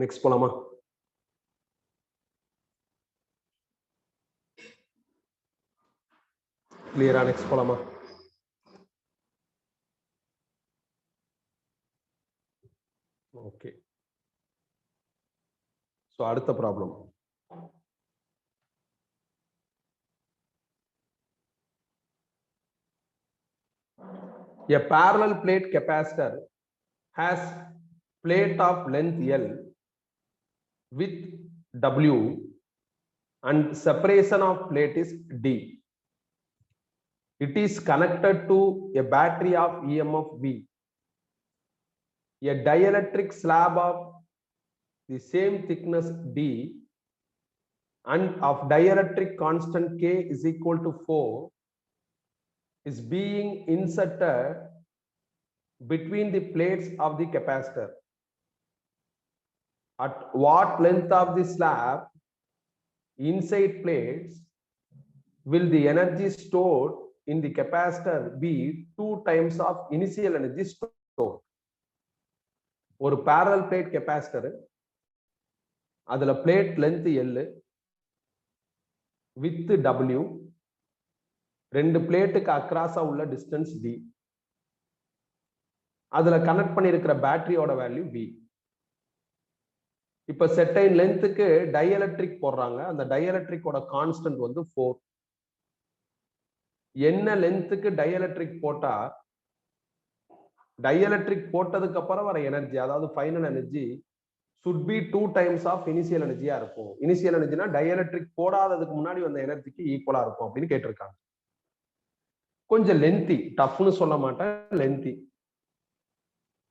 நெக்ஸ்ட் போலாமா? கிளியரா? நெக்ஸ்ட் போலாமா? ஓகே. சோ அடுத்த problem. A parallel plate capacitor has plate of length L with W and separation of plate is D. It is connected to a battery of EMF V. A dielectric slab of the same thickness D and of dielectric constant K is equal to 4 is being inserted between the plates of the capacitor. At what length of the slab inside plates will the energy stored in the capacitor be 2 times of initial energy stored? ஒரு parallel plate capacitor, அதுல plate length L with W, ரெண்டு பிளேட்டுக்கு அக்ராஸா உள்ள டிஸ்டன்ஸ் D, அதுல கனெக்ட் பண்ணிருக்கிற பேட்டரியோட வேல்யூ V. இப்ப செட்டைன் லென்த்துக்கு டைஎலக்ட்ரிக் போடுறாங்க. அந்த டைஎலக்ட்ரிக்கோட கான்ஸ்டன்ட் வந்து 4. என்ன லென்த்துக்கு டைஎலக்ட்ரிக் போட்டா டைஎலக்ட்ரிக் போட்டதுக்கு அப்புறம் வர எனர்ஜி, அதாவது final energy should be 2 times of initial எனர்ஜியா இருக்கும். இனிஷியல் எனர்ஜினா டைஎலக்ட்ரிக் போடாததுக்கு முன்னாடி வந்த எனர்ஜிக்கு ஈக்குவலா இருக்கும் அப்படின்னு கேட்டிருக்காங்க. கொஞ்சம் லென்த்தி, டஃப்னு சொல்ல மாட்டேன், லென்த்தி.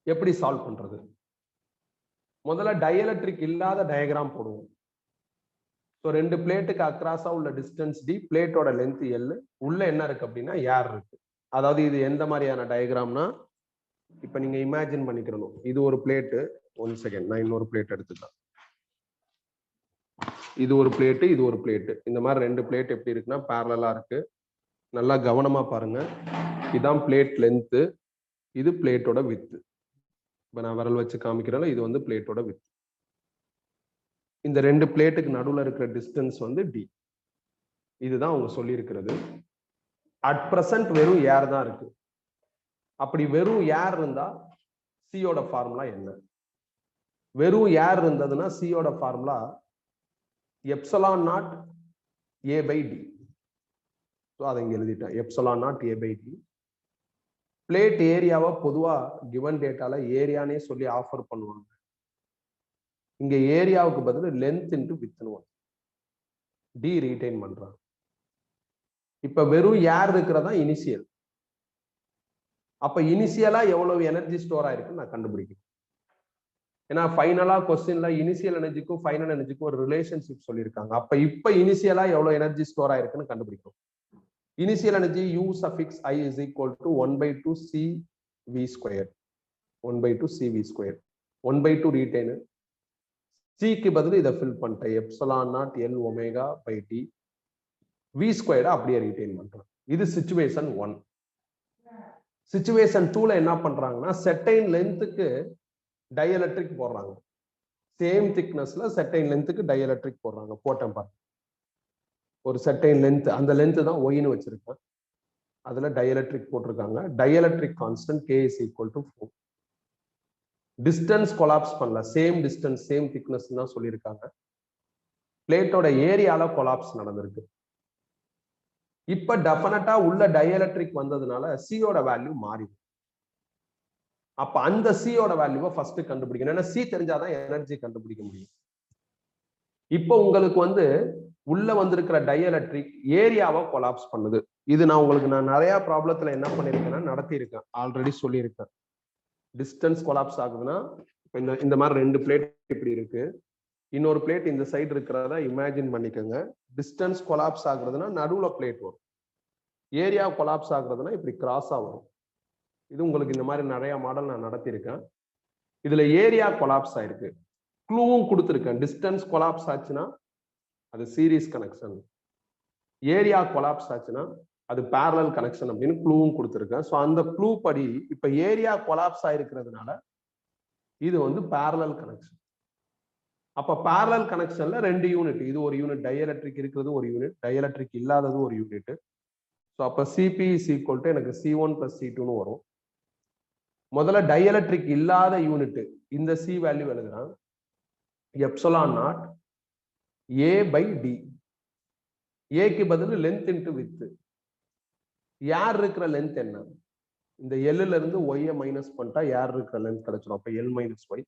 எப்படி சால்வ் பண்றது? முதல்ல டைஎலக்ட்ரிக் இல்லாத டயக்ராம் போடுவோம். ஸோ ரெண்டு பிளேட்டுக்கு அக்ராஸா உள்ள டிஸ்டன்ஸ் D, பிளேட்டோட லென்த் L, உள்ள என்ன இருக்கு அப்படின்னா ஏர் இருக்கு. அதாவது இது எந்த மாதிரியான டயக்ராம்னா, இப்ப நீங்க இமேஜின் பண்ணிக்கணும், இது ஒரு பிளேட்டு. 1 செகண்ட், நான் இன்னொரு பிளேட் எடுத்துக்கலாம். இது ஒரு பிளேட்டு, இது ஒரு பிளேட்டு. இந்த மாதிரி ரெண்டு பிளேட் எப்படி இருக்குன்னா பேரலா இருக்கு. நல்லா கவனமா பாருங்க. இதான் பிளேட் லென்த், இது பிளேட்டோட வித். இப்ப நான் விரல் வச்சு காமிக்கிறேன், இது வந்து பிளேட்டோட வித். இந்த ரெண்டு பிளேட்டுக்கு நடுவுல இருக்கிற டிஸ்டன்ஸ் வந்து D. இதுதான் அவங்க சொல்லி இருக்கிறது. அட் பிரசன்ட் வெறும் ஏர் தான் இருக்கு. அப்படி வெறும் ஏர் இருந்தா சியோட ஃபார்முலா என்ன? வெறும் ஏர் இருந்ததுன்னா சியோட ஃபார்முலா எப்சிலான் நாட் A/D. அதை இங்க எழுதிட்டேன், எப்சிலான் நாட் A/D. பிளேட் ஏரியாவை பொதுவா கிவன் டேட்டால ஏரியானே சொல்லி ஆஃபர் பண்ணுவாங்க. இங்க ஏரியாவுக்கு பதில் லென்த் இன்டு வித்னு D ரீடைன் பண்றாங்க. இப்ப வெறும் ஏர் இருக்கிறதா இனிஷியல். அப்ப இனிஷியலா எவ்வளவு எனர்ஜி ஸ்டோர் ஆயிருக்குன்னு நான் கண்டுபிடிக்கணும். ஏன்னா ஃபைனலா கொஸ்டின்ல இனிஷியல் எனர்ஜிக்கும் ஃபைனல் எனர்ஜிக்கும் ஒரு ரிலேஷன்ஷிப் சொல்லியிருக்காங்க. அப்ப இப்ப இனிஷியலா எவ்வளவு எனர்ஜி ஸ்டோர் ஆயிருக்குன்னு கண்டுபிடிக்கணும். Initial energy U suffix I is equal to 1/2 CV². 1/2 CV². 1/2 retain. சிக்கு பதில் இதை ஃபில் பண்ணிட்டேன், epsilon naught L omega by D. V² அப்படியே ரீடைன் பண்றேன். இது சிச்சுவேஷன் 1. சிச்சுவேஷன் 2ல என்ன பண்றாங்கன்னா, செட்டைன் லென்த்துக்கு டைஎலக்ட்ரிக் போடுறாங்க. சேம் திக்னஸ்ல செர்டைன் லென்த்துக்கு டைஎலக்ட்ரிக் போடுறாங்க. போட்டேன் பாருங்க. ஒரு செர்டைன் லென்த், அந்த லென்த் தான் ஒய்னு வச்சிருக்கேன். அதுல டைஎலக்ட்ரிக் போட்டிருக்காங்க. Dielectric constant K is equal to 4. Distance collapse பண்ணல, சேம் டிஸ்டன்ஸ் சேம் திக்னஸ் தான் சொல்லியிருக்காங்க. பிளேட்டோட ஏரியால கொலாப்ஸ் நடந்திருக்கு. இப்ப டெஃபினட்டா உள்ள டைஎலக்ட்ரிக் வந்ததுனால சியோட வேல்யூ மாறிடும். அப்ப அந்த சியோட வேல்யூவை ஃபர்ஸ்ட் கண்டுபிடிக்கணும். ஏன்னா சி தெரிஞ்சாதான் எனர்ஜி கண்டுபிடிக்க முடியும். இப்போ உங்களுக்கு வந்து உள்ள வந்திருக்கிற டைஎலக்ட்ரிக் ஏரியாவை கொலாப்ஸ் பண்ணுது. இது நான் நிறைய ப்ராப்ளத்துல என்ன பண்ணிருக்கேன்னா நடத்தியிருக்கேன், ஆல்ரெடி சொல்லியிருக்கேன். டிஸ்டன்ஸ் கொலாப்ஸ் ஆகுதுன்னா இந்த மாதிரி 2 பிளேட் இப்படி இருக்கு, இன்னொரு பிளேட் இந்த சைடு இருக்கிறத இமேஜின் பண்ணிக்கோங்க. டிஸ்டன்ஸ் கொலாப்ஸ் ஆகுறதுன்னா நடுவுல பிளேட் வரும். ஏரியா கொலாப்ஸ் ஆகுறதுன்னா இப்படி கிராஸா வரும். இது உங்களுக்கு இந்த மாதிரி நிறைய மாடல் நான் நடத்தியிருக்கேன். இதுல ஏரியா கொலாப்ஸ் ஆயிருக்கு. க்ளூவும் கொடுத்துருக்கேன். டிஸ்டன்ஸ் கொலாப்ஸ் ஆச்சுன்னா அது சீரிஸ் கனெக்ஷன், ஏரியா கொலாப்ஸ் ஆச்சுன்னா அது பேரலல் கனெக்ஷன் அப்படின்னு க்ளூவும் கொடுத்துருக்கேன். ஸோ அந்த க்ளூ படி இப்ப ஏரியா கொலாப்ஸ் ஆயிருக்கிறதுனால இது வந்து பேரலல் கனெக்ஷன். அப்ப பேரலல் கனெக்ஷன்ல 2 யூனிட், இது ஒரு யூனிட், டைஎலக்ட்ரிக் இருக்கிறது ஒரு யூனிட், டைஎலக்ட்ரிக் இல்லாதது ஒரு யூனிட். ஸோ அப்ப சிபி இஸ் ஈக்குவல் டு எனக்கு C1 + C2ன்னு வரும். முதல்ல டைஎலக்ட்ரிக் இல்லாத யூனிட் இந்த சி வேல்யூ எழுதுறான், எப்சிலான் நாட் A/D. ஏக்கு பதில் லென்த் இன்டு வித். யார் இருக்கிற லென்த் என்ன? இந்த எல்ல இருந்து ஒய்யை மைனஸ் பண்ணிட்டா யார் இருக்கிற லென்த் கிடைச்சிடும். அப்ப L - Y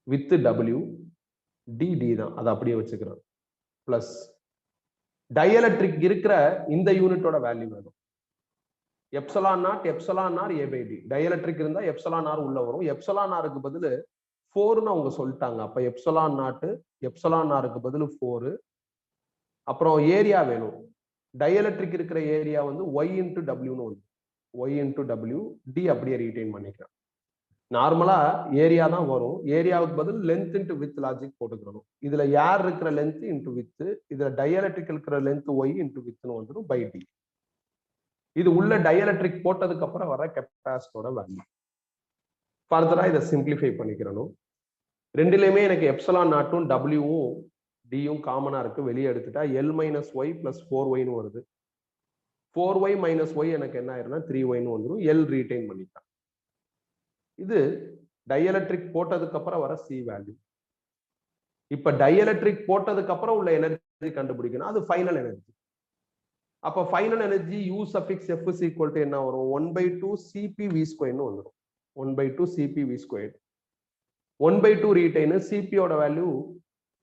with W D தான், அதை அப்படியே வச்சுக்கிறோம். பிளஸ் டைஎலக்ட்ரிக் இருக்கிற இந்த யூனிட்டோட வேல்யூ வேணும். Epsilon naught A/D. டைஎலக்ட்ரிக் இருந்தா எப்சிலான் ஆர் உள்ள வரும். எப்சிலான் ஆருக்கு பதில் 4ன்னு அவங்க சொல்லிட்டாங்க. அப்ப எப்சிலான் நாட் எப்சிலான் ஆருக்கு பதில் 4. அப்புறம் ஏரியா வேணும். டைஎலக்ட்ரிக் இருக்கிற ஏரியா வந்து Y × Wன்னு வந்து Y × W டி அப்படியே ரீடைன் பண்ணிக்கிறேன். நார்மலா ஏரியா தான் வரும். ஏரியாவுக்கு பதில் லென்த் இன்டு வித் லாஜிக் போட்டுக்கணும். இதுல யார் இருக்கிற லென்த் இன்டு வித், இதுல டைஎலக்ட்ரிக் இருக்கிற லென்த் Y × வித்னு வந்துடும் பை டி. இது உள்ள டைஎலக்ட்ரிக் போட்டதுக்கு அப்புறம் வர கெப்பாசிட்டரோட வேல்யூ. ஃபர்தரா இதை சிம்பிளிஃபை பண்ணிக்கிறணும். ரெண்டுலயுமே எனக்கு எப்சிலான் நாட்டும் டபிள்யூவும் டியும் காமனா இருக்கு. வெளியே எடுத்துட்டா L - Y + 4yன்னு வருது. 4y - y எனக்கு என்ன ஆயிரும்னா 3yன்னு வந்துடும். L ரீடைன் பண்ணிட்டான். இது டைஎலக்ட்ரிக் போட்டதுக்கு அப்புறம் வர சி வேல்யூ. இப்ப டைஎலக்ட்ரிக் போட்டதுக்கு அப்புறம் உள்ள எனர்ஜி கண்டுபிடிக்கணும், அது ஃபைனல் எனர்ஜி. அப்ப final energy U suffix F is equal to என்ன வரும்? 1/2 CpV² வந்துடும். 1/2 CpV². 1/2 ரீடைன். சிபியோட வேல்யூ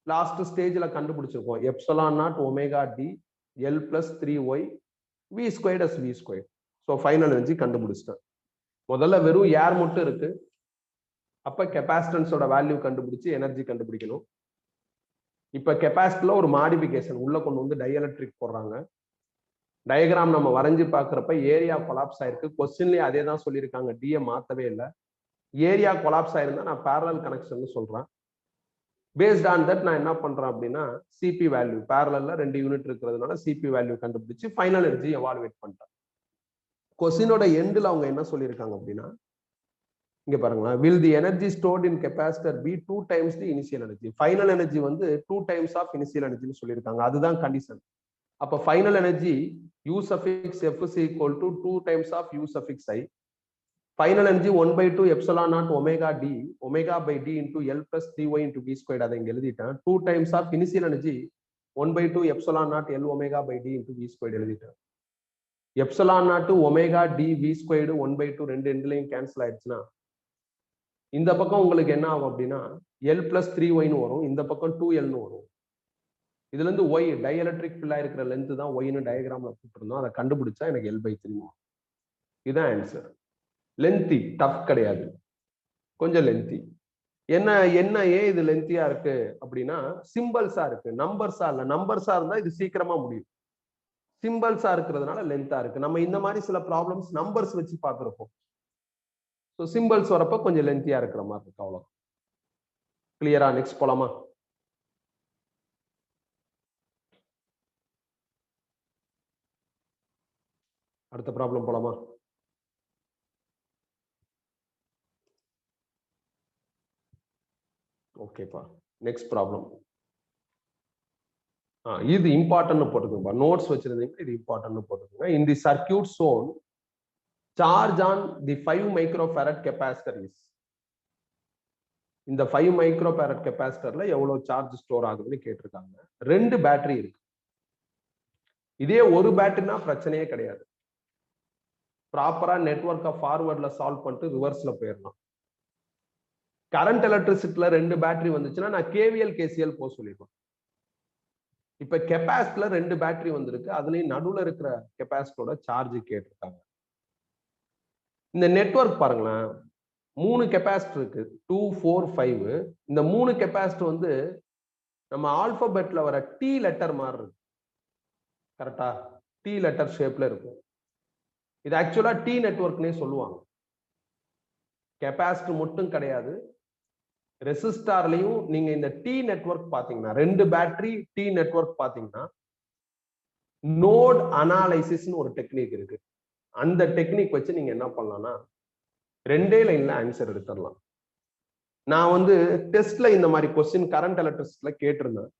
லாஸ்ட் ஸ்டேஜ்ல கண்டுபிடிச்சிருக்கோம். Epsilon naught omega D L + 3y V² as V². So final energy கண்டுபிடிச்சிட்டேன். முதல்ல வெறும் ஏர் மட்டும் இருக்கு. அப்ப கெப்பாசிட்டன்ஸோட வேல்யூ கண்டுபிடிச்சு எனர்ஜி கண்டுபிடிக்கணும். இப்ப கெப்பாசிட்டர்ல ஒரு மாடிஃபிகேஷன் உள்ள கொண்டு வந்து டைஎலக்ட்ரிக் போடுறாங்க. டயக்ராம் நம்ம வரைஞ்சு பார்க்குறப்ப ஏரியா கொலாப்ஸ் ஆயிருக்கு. கொஸ்டின்லயே அதே தான் சொல்லியிருக்காங்க, டியை மாத்தவே இல்லை. ஏரியா கொலாப்ஸ் ஆயிருந்தா நான் பேரலல் கனெக்ஷன் சொல்றேன். பேஸ்ட் ஆன் தட் நான் என்ன பண்றேன் அப்படின்னா சிபி வேல்யூ பேரலல்ல 2 யூனிட் இருக்கிறதுனால சிபி வேல்யூ கண்டுபிடிச்சு ஃபைனல் எனர்ஜி எவாலுவேட் பண்றேன். கொஸ்டினோட எண்டில் அவங்க என்ன சொல்லியிருக்காங்க அப்படின்னா, இங்க பாருங்களேன், will the energy stored in capacitor be 2 times the initial energy? Final energy வந்து 2 times of initial energy சொல்லியிருக்காங்க. அதுதான் கண்டிஷன். அப்ப final energy U suffix F is equal to 2 times of U suffix I. Final energy 1/2 epsilon naught omega D omega by D into L + 3y × V². அதை இங்க எழுதிட்டேன். 2 times of initial energy 1/2 epsilon naught L omega by D into V² எழுதிட்டேன். Epsilon naught omega D V² 1/2 ரெண்டு எண்ட்லையும் கேன்சல் ஆயிடுச்சுன்னா இந்த பக்கம் உங்களுக்கு என்ன ஆகும் அப்படின்னா L + 3yன்னு வரும். இந்த பக்கம் 2Lன்னு வரும். இதுல இருந்து Y டைஎலக்ட்ரிக் ஃபில்லா இருக்கிற லென்த் தான் Yன்னு டயக்ராம்ல போட்டிருந்தோம். அதை கண்டுபிடிச்சா எனக்கு L/3 வரும். இதுதான் ஆன்சர். லென்த்தி, டஃப் கிடையாது, கொஞ்சம் லென்த்தி. என்ன ஏன் இது லென்த்தியா இருக்கு அப்படின்னா சிம்பிள்ஸா இருக்கு, நம்பர்ஸா இல்ல. நம்பர்ஸா இருந்தா இது சீக்கிரமா முடியும். சிம்பிள்ஸா இருக்கிறதுனால லென்த்தா இருக்கு. நம்ம இந்த மாதிரி சில ப்ராப்ளம்ஸ் நம்பர்ஸ் வச்சு பார்த்திருப்போம். ஸோ சிம்பிள்ஸ் வரப்ப கொஞ்சம் லென்த்தியா இருக்கிற மாதிரி இருக்கு. அவ்வளோ கிளியரா? நெக்ஸ்ட் போலாமா? அடுத்த ப்ராப்ளம் போலாமா? ஓகேப்பா. Next problem. இது இம்பார்ட்டன்ட் போட்டுக்கோங்க. நோட்ஸ் வச்சிருந்தீங்க, இது இம்பார்ட்டன்ட் போட்டுக்கோங்க. இன் தி circuit shown, charge on the 5 microfarad capacitor is. இந்த 5 microfarad capacitorல எவ்வளவு சார்ஜ் ஸ்டோர் ஆகுதுன்னு கேட்டிருக்காங்க. 2 பேட்டரி இருக்கு. இதே ஒரு பேட்டரினா பிரச்சனையே கிடையாது. ப்ராப்பரா நெட்வொர்க்கை ஃபார்வர்ட்ல சால்வ் பண்ணிட்டு ரிவர்ஸ்ல போயிடலாம். கரண்ட் எலக்ட்ரிசிட்டில 2 பேட்டரி வந்துச்சுன்னா நான் கேவிஎல் கேசிஎல் போக சொல்லிடுவேன். இப்ப கெபாசிட்டர்ல 2 பேட்டரி வந்திருக்கு, அதுலயும் நடுவுல இருக்கிற கெபாசிட்டரோட சார்ஜ் கேட்டிருக்காங்க. இந்த நெட்வொர்க் பாருங்களேன், 3 கெபாசிட்டர் இருக்கு, 2, 4, 5. இந்த 3 கெபாசிட்டர் வந்து நம்ம ஆல்பபெட்ல வர டி லெட்டர் மாதிரி இருக்கு. கரெக்டா? டி லெட்டர் ஷேப்ல இருக்கும். இது ஆக்சுவலா டி நெட்வொர்க்னே சொல்லுவாங்க. கெபாசிட்டர் மட்டும் கிடையாது, ரெசிஸ்டார்லயும் நீங்க இந்த டி நெட்வொர்க் பாத்தீங்கன்னா, 2 பேட்டரி டி நெட்வொர்க் பாத்தீங்கன்னா, நோட் அனாலிசிஸ்னு ஒரு டெக்னிக் இருக்கு. அந்த டெக்னிக் வச்சு நீங்க என்ன பண்ணலாம்னா 2 லைன்ல ஆன்சர் எடுத்துடலாம். நான் வந்து டெஸ்ட்ல இந்த மாதிரி கொஸ்டின் கரண்ட் எலக்ட்ரிசிட்டில கேட்டிருந்தேன்.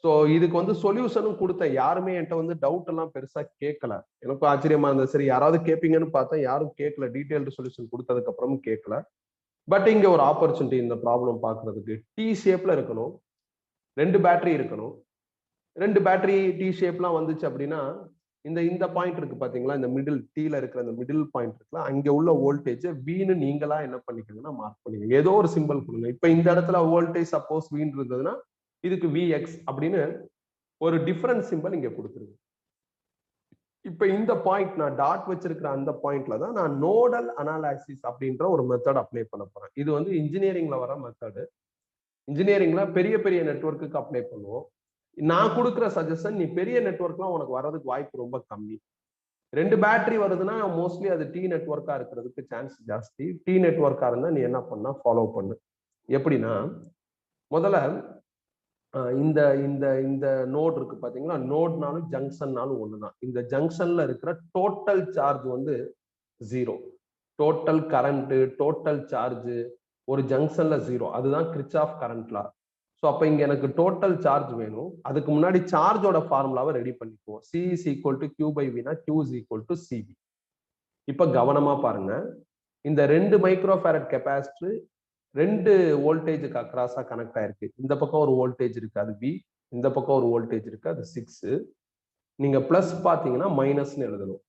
ஸோ இதுக்கு வந்து சொல்யூஷனும் கொடுத்தேன். யாருமே என்கிட்ட வந்து டவுட் எல்லாம் பெருசா கேட்கல. எனக்கும் ஆச்சரியமா இருந்தது. சரி யாராவது கேட்பீங்கன்னு பார்த்தேன், யாரும் கேட்கல. டீடைல்டு சொல்யூஷன் கொடுத்ததுக்கு அப்புறமும் கேட்கல. பட் இங்க ஒரு ஆப்பர்ச்சுனிட்டி இந்த ப்ராப்ளம் பாக்குறதுக்கு. டி ஷேப்ல இருக்கணும், 2 பேட்டரி இருக்கணும். 2 பேட்டரி டி ஷேப்லாம் வந்துச்சு அப்படின்னா, இந்த பாயிண்ட் இருக்கு பாத்தீங்களா, இந்த மிடில் டீல இருக்கிற அந்த மிடில் பாயிண்ட் இருக்குல்ல, அங்க உள்ள வோல்டேஜ் வீன்னு நீங்களா என்ன பண்ணிக்கணும்னா மார்க் பண்ணிக்கணும். ஏதோ ஒரு சிம்பிள் கொடுங்க. இப்ப இந்த இடத்துல வோல்டேஜ் சப்போஸ் வீன் இருந்ததுன்னா இதுக்கு விஎக்ஸ் அப்படின்னு ஒரு டிஃபரன்ஸ் சிம்பிள் இங்க கொடுத்துருங்க. இப்ப இந்த பாயிண்ட் நான் டாட் வச்சிருக்கிற அந்த பாயிண்ட்ல தான் நான் நோடல் அனாலிசிஸ் அப்படின்ற ஒரு மெத்தட் அப்ளை பண்ண போறேன். இது வந்து இன்ஜினியரிங்ல வர மெத்தடு. இன்ஜினியரிங்ல பெரிய பெரிய நெட்வொர்க்குக்கு அப்ளை பண்ணுவோம். நான் கொடுக்குற சஜஷன், நீ பெரிய நெட்வொர்க்லாம் உனக்கு வர்றதுக்கு வாய்ப்பு ரொம்ப கம்மி. 2 பேட்டரி வருதுன்னா மோஸ்ட்லி அது டி நெட்வொர்க்கா இருக்கிறதுக்கு சான்ஸ் ஜாஸ்தி. டி நெட்வொர்க்கா இருந்தா நீ என்ன பண்ணா ஃபாலோ பண்ணு. எப்படின்னா, முதல்ல இந்த இந்த இந்த நோட் இருக்கு பாத்தீங்களா, நோட்னாலும் ஜங்ஷன்னாலும் ஒண்ணுதான். இந்த ஜங்ஷன்ல இருக்கிற டோட்டல் சார்ஜ் வந்து 0. டோட்டல் கரண்ட், டோட்டல் சார்ஜ் ஒரு ஜங்ஷன்ல 0. அதுதான் கிர்ச்சாஃப் கரண்ட் லா. ஸோ அப்ப இங்க எனக்கு டோட்டல் சார்ஜ் வேணும். அதுக்கு முன்னாடி சார்ஜோட ஃபார்முலாவை ரெடி பண்ணிக்குவோம். C is equal to Q by V னா Q is equal to CV. இப்ப கவனமா பாருங்க, இந்த 2 மைக்ரோஃபாரட் கெபாசிட்டர் 2 வோல்டேஜுக்கு அக்ராஸா கனெக்ட் ஆயிருக்கு. இந்த பக்கம் ஒரு வோல்டேஜ் இருக்கு, அது V. இந்த பக்கம் ஒரு வோல்டேஜ் இருக்கு, அது 6. நீங்க பிளஸ் பாத்தீங்கன்னா மைனஸ்னு எழுதணும்.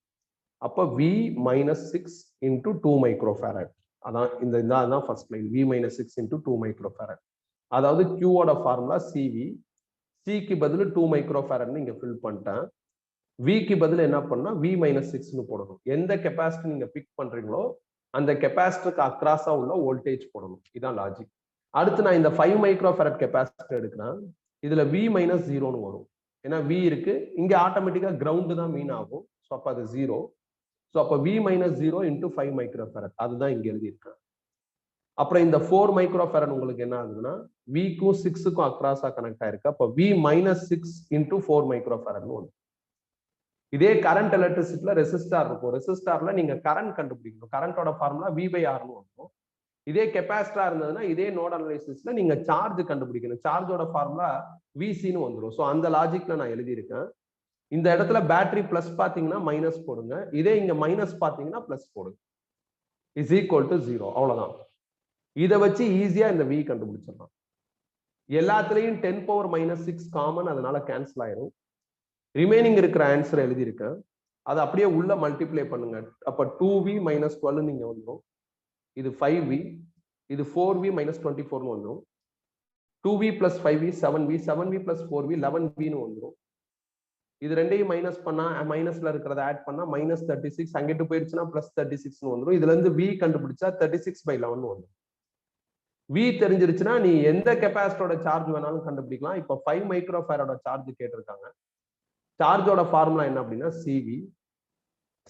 அப்ப V minus 6 into 2 மைக்ரோஃபாரட். அதான் இதான் first line. V minus 6 into 2 microfarad. அதாவது Qவோட ஃபார்முலா CV. Cக்கு பதில் 2 மைக்ரோஃபாரட்னு இங்க ஃபில் பண்ணிட்டேன். Vக்கு பதில் என்ன பண்ணா V minus 6னு போடணும். எந்த கெபாசிட்டர் நீங்க பிக் பண்றீங்களோ அந்த கெபாசிட்டருக்கு அக்ராஸா உள்ள வோல்டேஜ் போடணும். இதான் லாஜிக். அடுத்து நான் இந்த 5 மைக்ரோஃபாரட் கெபாசிட்டர் எடுக்கிறேன். இதுல V minus 0னு வரும். ஏன்னா V இருக்கு, இங்க ஆட்டோமேட்டிக்கா கிரவுண்ட் தான் மீன் ஆகும். ஸோ அப்ப அது 0. ஸோ அப்ப V minus 0 into 5 மைக்ரோஃபாரட், அதுதான் இங்க எழுதியிருக்கேன். அப்புறம் இந்த 4 மைக்ரோஃபாரட் உங்களுக்கு என்ன ஆகுதுன்னா, Vக்கும் 6க்கும் அக்ராஸா கனெக்ட் ஆயிருக்கு. அப்ப V minus 6 into 4 மைக்ரோஃபாரட்னு ஒன்று. இதே கரண்ட் எலக்ட்ரிசிட்டில ரெசிஸ்டார் இருக்கும். ரெசிஸ்டார்ல நீங்க கரண்ட் கண்டுபிடிக்கணும். கரண்டோட ஃபார்முலா V by Rனு வரும். இதே கெபாசிட்டரா இருந்ததுன்னா இதே நோட் அனாலிசிஸ்ல நீங்க சார்ஜ் கண்டுபிடிக்கணும். சார்ஜோட ஃபார்முலா VCன்னு வந்துடும். ஸோ அந்த லாஜிக்ல நான் எழுதியிருக்கேன். இந்த இடத்துல பேட்டரி பிளஸ் பாத்தீங்கன்னா மைனஸ் போடுங்க. இதே இங்க மைனஸ் பாத்தீங்கன்னா பிளஸ் போடுங்க. Is equal to 0. அவ்வளவுதான். இதை வச்சு ஈஸியா இந்த V கண்டுபிடிச்சிடலாம். எல்லாத்துலயும் 10 power minus 6 காமன், அதனால கேன்சல் ஆயிரும். ரிமைனிங் இருக்கிற ஆன்சர் எழுதியிருக்கேன். அதை அப்படியே உள்ள மல்டிப்ளை பண்ணுங்க. அப்ப 2V minus 12 நீங்க வந்துடும். இது 5V, இது 4V minus 24னு வந்துடும். 2V plus 5V 7V, 7V plus 4V 11Vன்னு வந்துடும். இது ரெண்டையும் மைனஸ் பண்ணா, மைனஸ்ல இருக்கிறத ஆட் பண்ணா மைனஸ் 36, அங்கிட்டு போயிருச்சுன்னா பிளஸ் 36னு வந்துடும். இதுல இருந்து V கண்டுபிடிச்சா 36/11 வந்துடும். V தெரிஞ்சிருச்சுன்னா நீ எந்த கெபாசிட்டரோட சார்ஜ் வேணாலும் கண்டுபிடிக்கலாம். இப்போ 5 மைக்ரோஃபாரடோட சார்ஜ் கேட்டிருக்காங்க. சார்ஜோட ஃபார்முலா என்ன அப்படின்னா CV.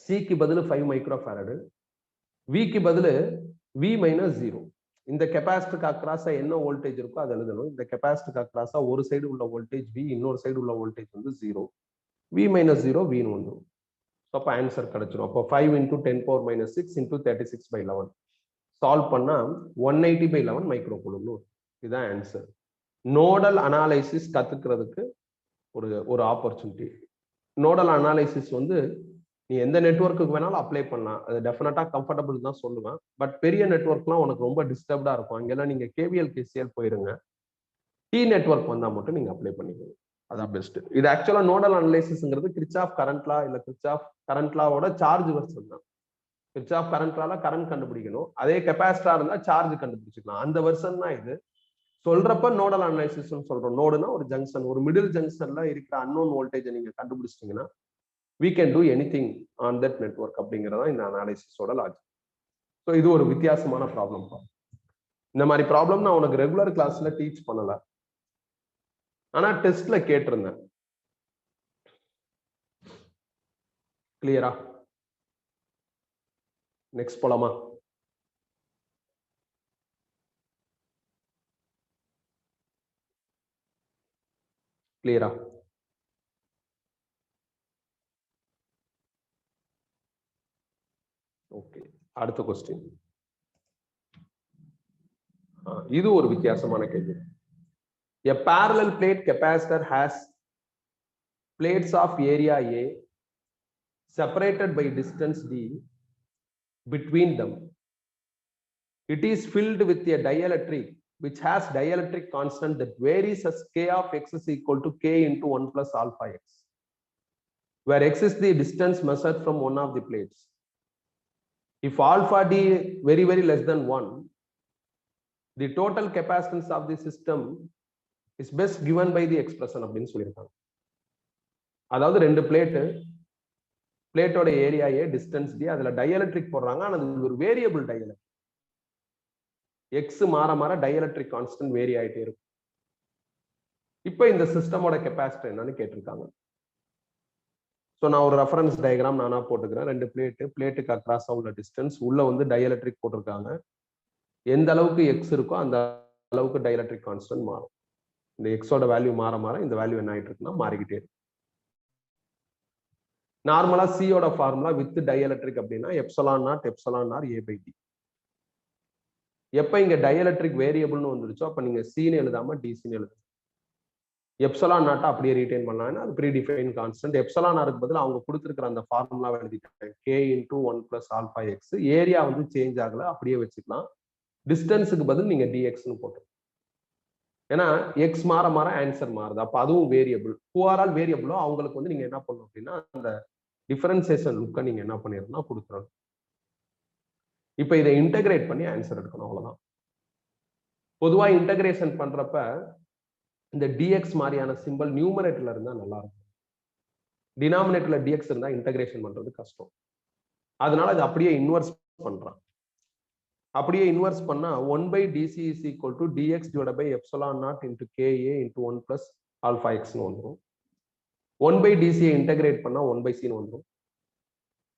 Cக்கு பதில் 5 மைக்ரோஃபாரடு, Vக்கு பதில் V minus 0. இந்த கெபாசிட்டருக்கு அக்ராஸா என்ன வோல்டேஜ் இருக்கோ அதை எழுதணும். இந்த கெபாசிட்டருக்கு அக்ராஸா ஒரு சைடு உள்ள வோல்டேஜ் V, இன்னொரு சைடு உள்ள வோல்டேஜ் வந்து 0. V minus 0 Vன்னு வந்துடும். ஸோ அப்போ ஆன்சர் கிடைச்சிடும். அப்போ 5 into 10 power minus 6 into 36/11 solve பண்ணா 180/11 மைக்ரோ கூலம்னு வரும். இதுதான் ஆன்சர். நோடல் அனாலிசிஸ் கத்துக்கிறதுக்கு ஒரு ஆப்பர்ச்சுனிட்டி. நோடல் அனாலிசிஸ் வந்து நீ எந்த நெட்வொர்க்குக்கு வேணாலும் அப்ளை பண்ணலாம். அது டெஃபினட்டா கம்ஃபர்டபுள் தான் சொல்லுவேன். பட் பெரிய நெட்வொர்க்லாம் உனக்கு ரொம்ப டிஸ்டர்ப்டா இருக்கும். அங்கெல்லாம் நீங்க கேவிஎல் கேசிஎல் போயிருங்க. டி நெட்வொர்க் வந்தா மட்டும் நீங்க அப்ளை பண்ணிக்கணும். அதான் பெஸ்ட். இது ஆக்சுவலா நோடல் அனலைசிஸ்ங்கிறது கிர்ச்சாஃப் கரண்ட் லா இல்ல கிர்ச்சாஃப் கரண்ட் லாவோட சார்ஜ் வெர்ஷன் தான். கிர்ச்சாஃப் கரண்ட் லால கரண்ட் கண்டுபிடிக்கணும். அதே கெபாசிட்டரா இருந்தா சார்ஜ் கண்டுபிடிச்சிக்கலாம். அந்த வெர்ஷன் தான் இது. சொல்றப்ப நோடல் அனலைசிஸ் சொல்றோம். நோடுனா ஒரு ஜங்ஷன், ஒரு மிடில் ஜங்ஷன்ல இருக்கிற அன்னோன் வோல்டேஜ் நீங்க கண்டுபிடிச்சிட்டீங்கன்னா we can do anything on that network அப்படிங்கறதா இந்த அனாலிசிஸோட லாஜிக். ஸோ இது ஒரு வித்தியாசமான ப்ராப்ளம். இந்த மாதிரி ப்ராப்ளம் நான் உனக்கு ரெகுலர் கிளாஸ்ல டீச் பண்ணல, ஆனா டெஸ்ட்ல கேட்டிருந்தேன். கிளியரா? நெக்ஸ்ட் போலாமா? கிளியரா? ஓகே, அடுத்த கொஸ்டின். இது ஒரு வித்தியாசமான கேள்வி. A parallel plate capacitor has plates of area A separated by distance d between them. It is filled with a dielectric which has dielectric constant that varies as k of x is equal to k into 1 plus alpha x, where x is the distance measured from one of the plates. If alpha d very very less than 1, the total capacitance of the system is best given by the expression அப்படின்னு சொல்லியிருக்காங்க. அதாவது ரெண்டு பிளேட்டோட ஏரியா ஏ, டிஸ்டன்ஸ் டி, அதுல டயலக்ட்ரிக் போடுறாங்க. ஆனா அது ஒரு வேரியபிள் டயலக்ட்ரிக். எக்ஸ் மாற மாற டயலக்ட்ரிக் கான்ஸ்டன்ட் வேரி ஆயிட்டே இருக்கும். இப்போ இந்த சிஸ்டமோட கெப்பாசிட்டி என்னன்னு கேட்டிருக்காங்க. ஸோ நான் ஒரு ரெஃபரன்ஸ் டயக்ராம் நானா போட்டுக்கிறேன். ரெண்டு பிளேட்டுக்கு அக்ராஸா உள்ள டிஸ்டன்ஸ், உள்ள வந்து டயலக்ட்ரிக் போட்டிருக்காங்க. எந்த அளவுக்கு எக்ஸ் இருக்கோ அந்த அளவுக்கு டயலக்ட்ரிக் கான்ஸ்டன்ட் மாறும். இந்த எக்ஸோட வேல்யூ மாற மாற இந்த வேல்யூ என்ன ஆயிட்டு இருக்குன்னா மாறிக்கிட்டே இருக்கு. நார்மலா சியோட ஃபார்முலா வித் டயலக்ட்ரிக் அப்படின்னா epsilon naught epsilon R A by D. எப்ப இங்க டயலக்ட்ரிக் வேரியபிள்னு வந்துருச்சோ அப்ப நீங்க சின்னு எழுதாம டிசின்னு எழுதுங்க. எப்சலான் நாட்டா அப்படியே ரீடைன் பண்ணலாம், அது ப்ரீ டிஃபைன் கான்ஸ்டன்ட். எப்சலான் ஆருக்கு பதில் அவங்க கொடுத்துருக்கிற அந்த ஃபார்முலாவை எழுதிட்டாங்க, K into 1 plus alpha x. Area வந்து சேஞ்ச் ஆகல, அப்படியே வச்சுக்கலாம். டிஸ்டன்ஸுக்கு பதில் நீங்க டிஎக்ஸ்னு போட்டு, ஏன்னா எக்ஸ் மாற மாற ஆன்சர் மாறுது. அப்ப அதுவும் வேரியபிள். ஹூஆர்ஆல் வேரியபிளோ அவங்களுக்கு வந்து நீங்க என்ன பண்ணணும் அப்படின்னா அந்த டிஃபரன்சியேஷன் லுக்கை நீங்க என்ன பண்ணிடணும் கொடுத்துடணும். இப்ப இதை இன்டகிரேட் பண்ணி ஆன்சர் எடுக்கணும், அவ்வளவுதான். பொதுவா இன்டகிரேஷன் பண்றப்ப இந்த டிஎக்ஸ் மாதிரியான சிம்பிள் நியூமரேட்டர்ல இருந்தா நல்லா இருக்கும். டினாமினேட்டர்ல டிஎக்ஸ் இருந்தா இன்டகிரேஷன் பண்றது கஷ்டம். அதனால அது அப்படியே இன்வெர்ஸ் பண்றான். அப்படியே இன்வெர்ஸ் பண்ணா 1 by dc is equal to dx divided by epsilon naught into ka into 1 plus alpha x னு வந்துரும். 1 by dc இன்டகிரேட் பண்ணா 1 by c னு வந்துரும்.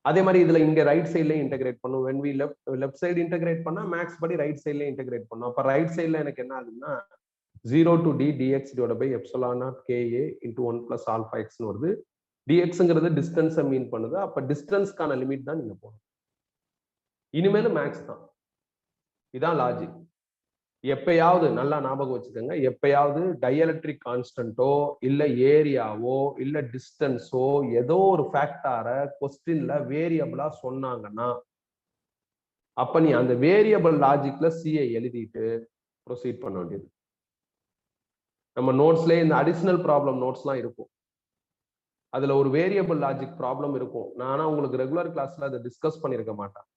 அதே மாதிரி இதுல இங்க ரைட் சைட்ல இன்டகிரேட் பண்ணும். when we left side integrate பண்ணா மேக்ஸ் படி ரைட் சைட்ல இன்டகிரேட் பண்ணும். அப்ப ரைட் சைட்ல எனக்கு என்ன ஆகுதுன்னா 0 to d dx divided by epsilon naught ka into 1 plus alpha x னு வருது. dxங்கிறது டிஸ்டன்ஸை மீன் பண்ணுது. அப்ப டிஸ்டன்ஸ்க்கான லிமிட் தான் நீங்க போகணும். இனிமேல் மேக்ஸ் தான். இதான் லாஜிக். எப்பயாவது நல்லா ஞாபகம் வச்சுக்கோங்க, எப்பயாவது டயலக்ட்ரிக் கான்ஸ்டன்ட்டோ இல்ல ஏரியாவோ இல்ல டிஸ்டன்ஸோ ஏதோ ஒரு ஃபேக்டாரை கொஸ்டின்ல வேரியபிளா சொன்னாங்கன்னா அப்ப நீ அந்த வேரியபிள் லாஜிக்ல சிஐ எழுதிட்டு ப்ரொசீட் பண்ண வேண்டியது. நம்ம நோட்ஸ்ல இந்த அடிஷனல் ப்ராப்ளம் நோட்ஸ்லாம் இருக்கும், அதுல ஒரு வேரியபிள் லாஜிக் ப்ராப்ளம் இருக்கும். நானா உங்களுக்கு ரெகுலர் கிளாஸ்ல அதை டிஸ்கஸ் பண்ணிருக்க மாட்டேன்.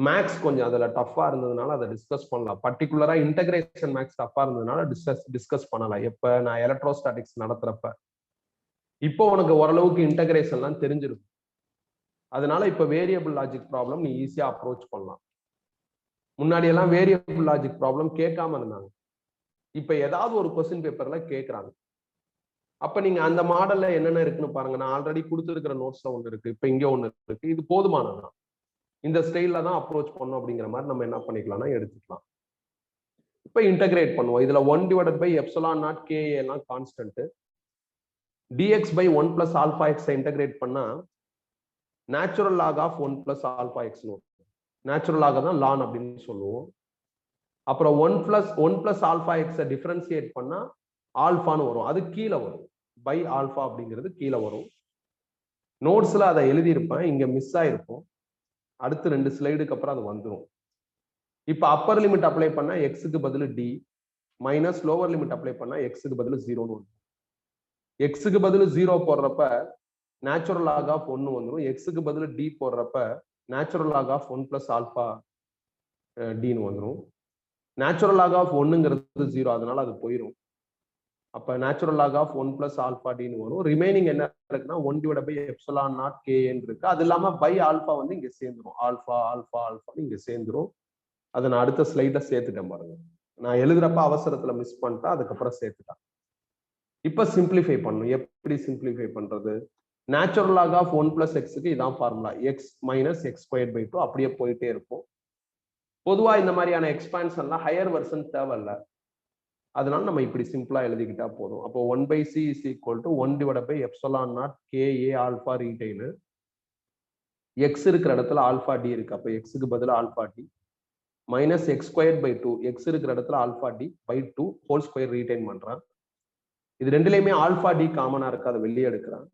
மேக்ஸ் கொஞ்சம் அதுல டஃபா இருந்ததுனால அதை டிஸ்கஸ் பண்ணலாம். பர்டிகுலரா இன்டகிரேஷன் மேக்ஸ் டஃபா இருந்ததுனால டிஸ்கஸ் பண்ணலாம். எப்ப நான் எலக்ட்ரோஸ்டாட்டிக்ஸ் நடத்துறப்ப. இப்போ உனக்கு ஓரளவுக்கு இன்டகிரேஷன்லாம் தெரிஞ்சிருக்கும். அதனால இப்ப வேரியபிள் லாஜிக் ப்ராப்ளம் நீ ஈஸியா அப்ரோச் பண்ணலாம். முன்னாடி எல்லாம் வேரியபிள் லாஜிக் ப்ராப்ளம் கேட்காம இருந்தாங்க. இப்ப ஏதாவது ஒரு கொஸ்டின் பேப்பர்ல கேட்கறாங்க. அப்ப நீங்க அந்த மாடல்ல என்னென்ன இருக்குன்னு பாருங்க. நான் ஆல்ரெடி கொடுத்துருக்கிற நோட்ஸ்ல ஒண்ணு இருக்கு, இப்ப இங்க ஒண்ணு இருக்கு. இது போதுமானதுதான். இந்த ஸ்டைல்ல தான் அப்ரோச் பண்ணும் அப்படிங்கிற மாதிரி நம்ம என்ன பண்ணிக்கலாம்னா எடுத்துக்கலாம். இப்ப இன்டகிரேட் பண்ணுவோம். இதுல 1 divided by epsilon naught ka எல்லாம் constant. dx by 1 plus alpha x integrate பண்ணா natural log of 1 plus alpha x. Natural லாக தான் லான் அப்படின்னு சொல்லுவோம். அப்புறம் 1 plus alpha x டிஃபரன்சியேட் பண்ணா ஆல்பான்னு வரும். அது கீழே வரும். பை ஆல்பா அப்படிங்கிறது கீழே வரும். நோட்ஸ்ல அதை எழுதியிருப்பேன், இங்க மிஸ் ஆயிருக்கும். அடுத்து 2 ஸ்லைடுக்கு அப்புறம் அது வந்துடும். இப்ப அப்பர் லிமிட் அப்ளை பண்ணா எக்ஸுக்கு பதில் D minus lower limit apply பண்ணா எக்ஸுக்கு பதில் 0ன்னு வரும். எக்ஸுக்கு பதில் 0 போடுறப்ப நேச்சுரல் லாக் ஆஃப் 1 வந்துடும். எக்ஸுக்கு பதில் டி போடுறப்ப natural log of 1 plus alpha டின்னு வந்துடும். நேச்சுரல் லாக் ஆஃப் 1ங்கிறது 0, அதனால அது போயிடும். அப்ப natural log of 1 plus alpha டின்னு வரும். ரிமைனிங் என்ன இருக்குன்னா 1 divided by epsilon naught kn இருக்கு. அது இல்லாம பை ஆல்பா வந்து இங்க சேர்ந்துரும். ஆல்பா ஆல்பா ஆல்பா இங்க சேர்ந்துரும். அதை நான் அடுத்த ஸ்லைட்ல சேர்த்துட்டேன் பாருங்க. நான் எழுதுறப்ப அவசரத்துல மிஸ் பண்ணிட்டேன், அதுக்கப்புறம் சேர்த்துட்டேன். இப்ப சிம்பிளிஃபை பண்ணணும். எப்படி சிம்பிளிஃபை பண்றது? நேச்சுரல் லாக் ஆஃப் 1 plus எக்ஸுக்கு இதான் formula, X minus X square by 2 அப்படியே போயிட்டே இருக்கும். பொதுவா இந்த மாதிரியான எக்ஸ்பான்ஷன்லாம் ஹையர் வெர்ஷன் தேவையில்ல, அதனால நம்ம இப்படி சிம்பிளா எழுதிக்கிட்டா போதும். அப்போ 1/c is equal to 1 divided by epsilon naught ka alpha retail. X இருக்கிற இடத்துல ஆல்பா டி இருக்கு, அப்போ எக்ஸுக்கு பதில் alpha D minus X square by 2, X இருக்கிற இடத்துல alpha D by 2 whole square retain பண்றான். இது ரெண்டுலையுமே ஆல்பா டி காமனா இருக்கு, அதை வெளியே எடுக்கிறான்.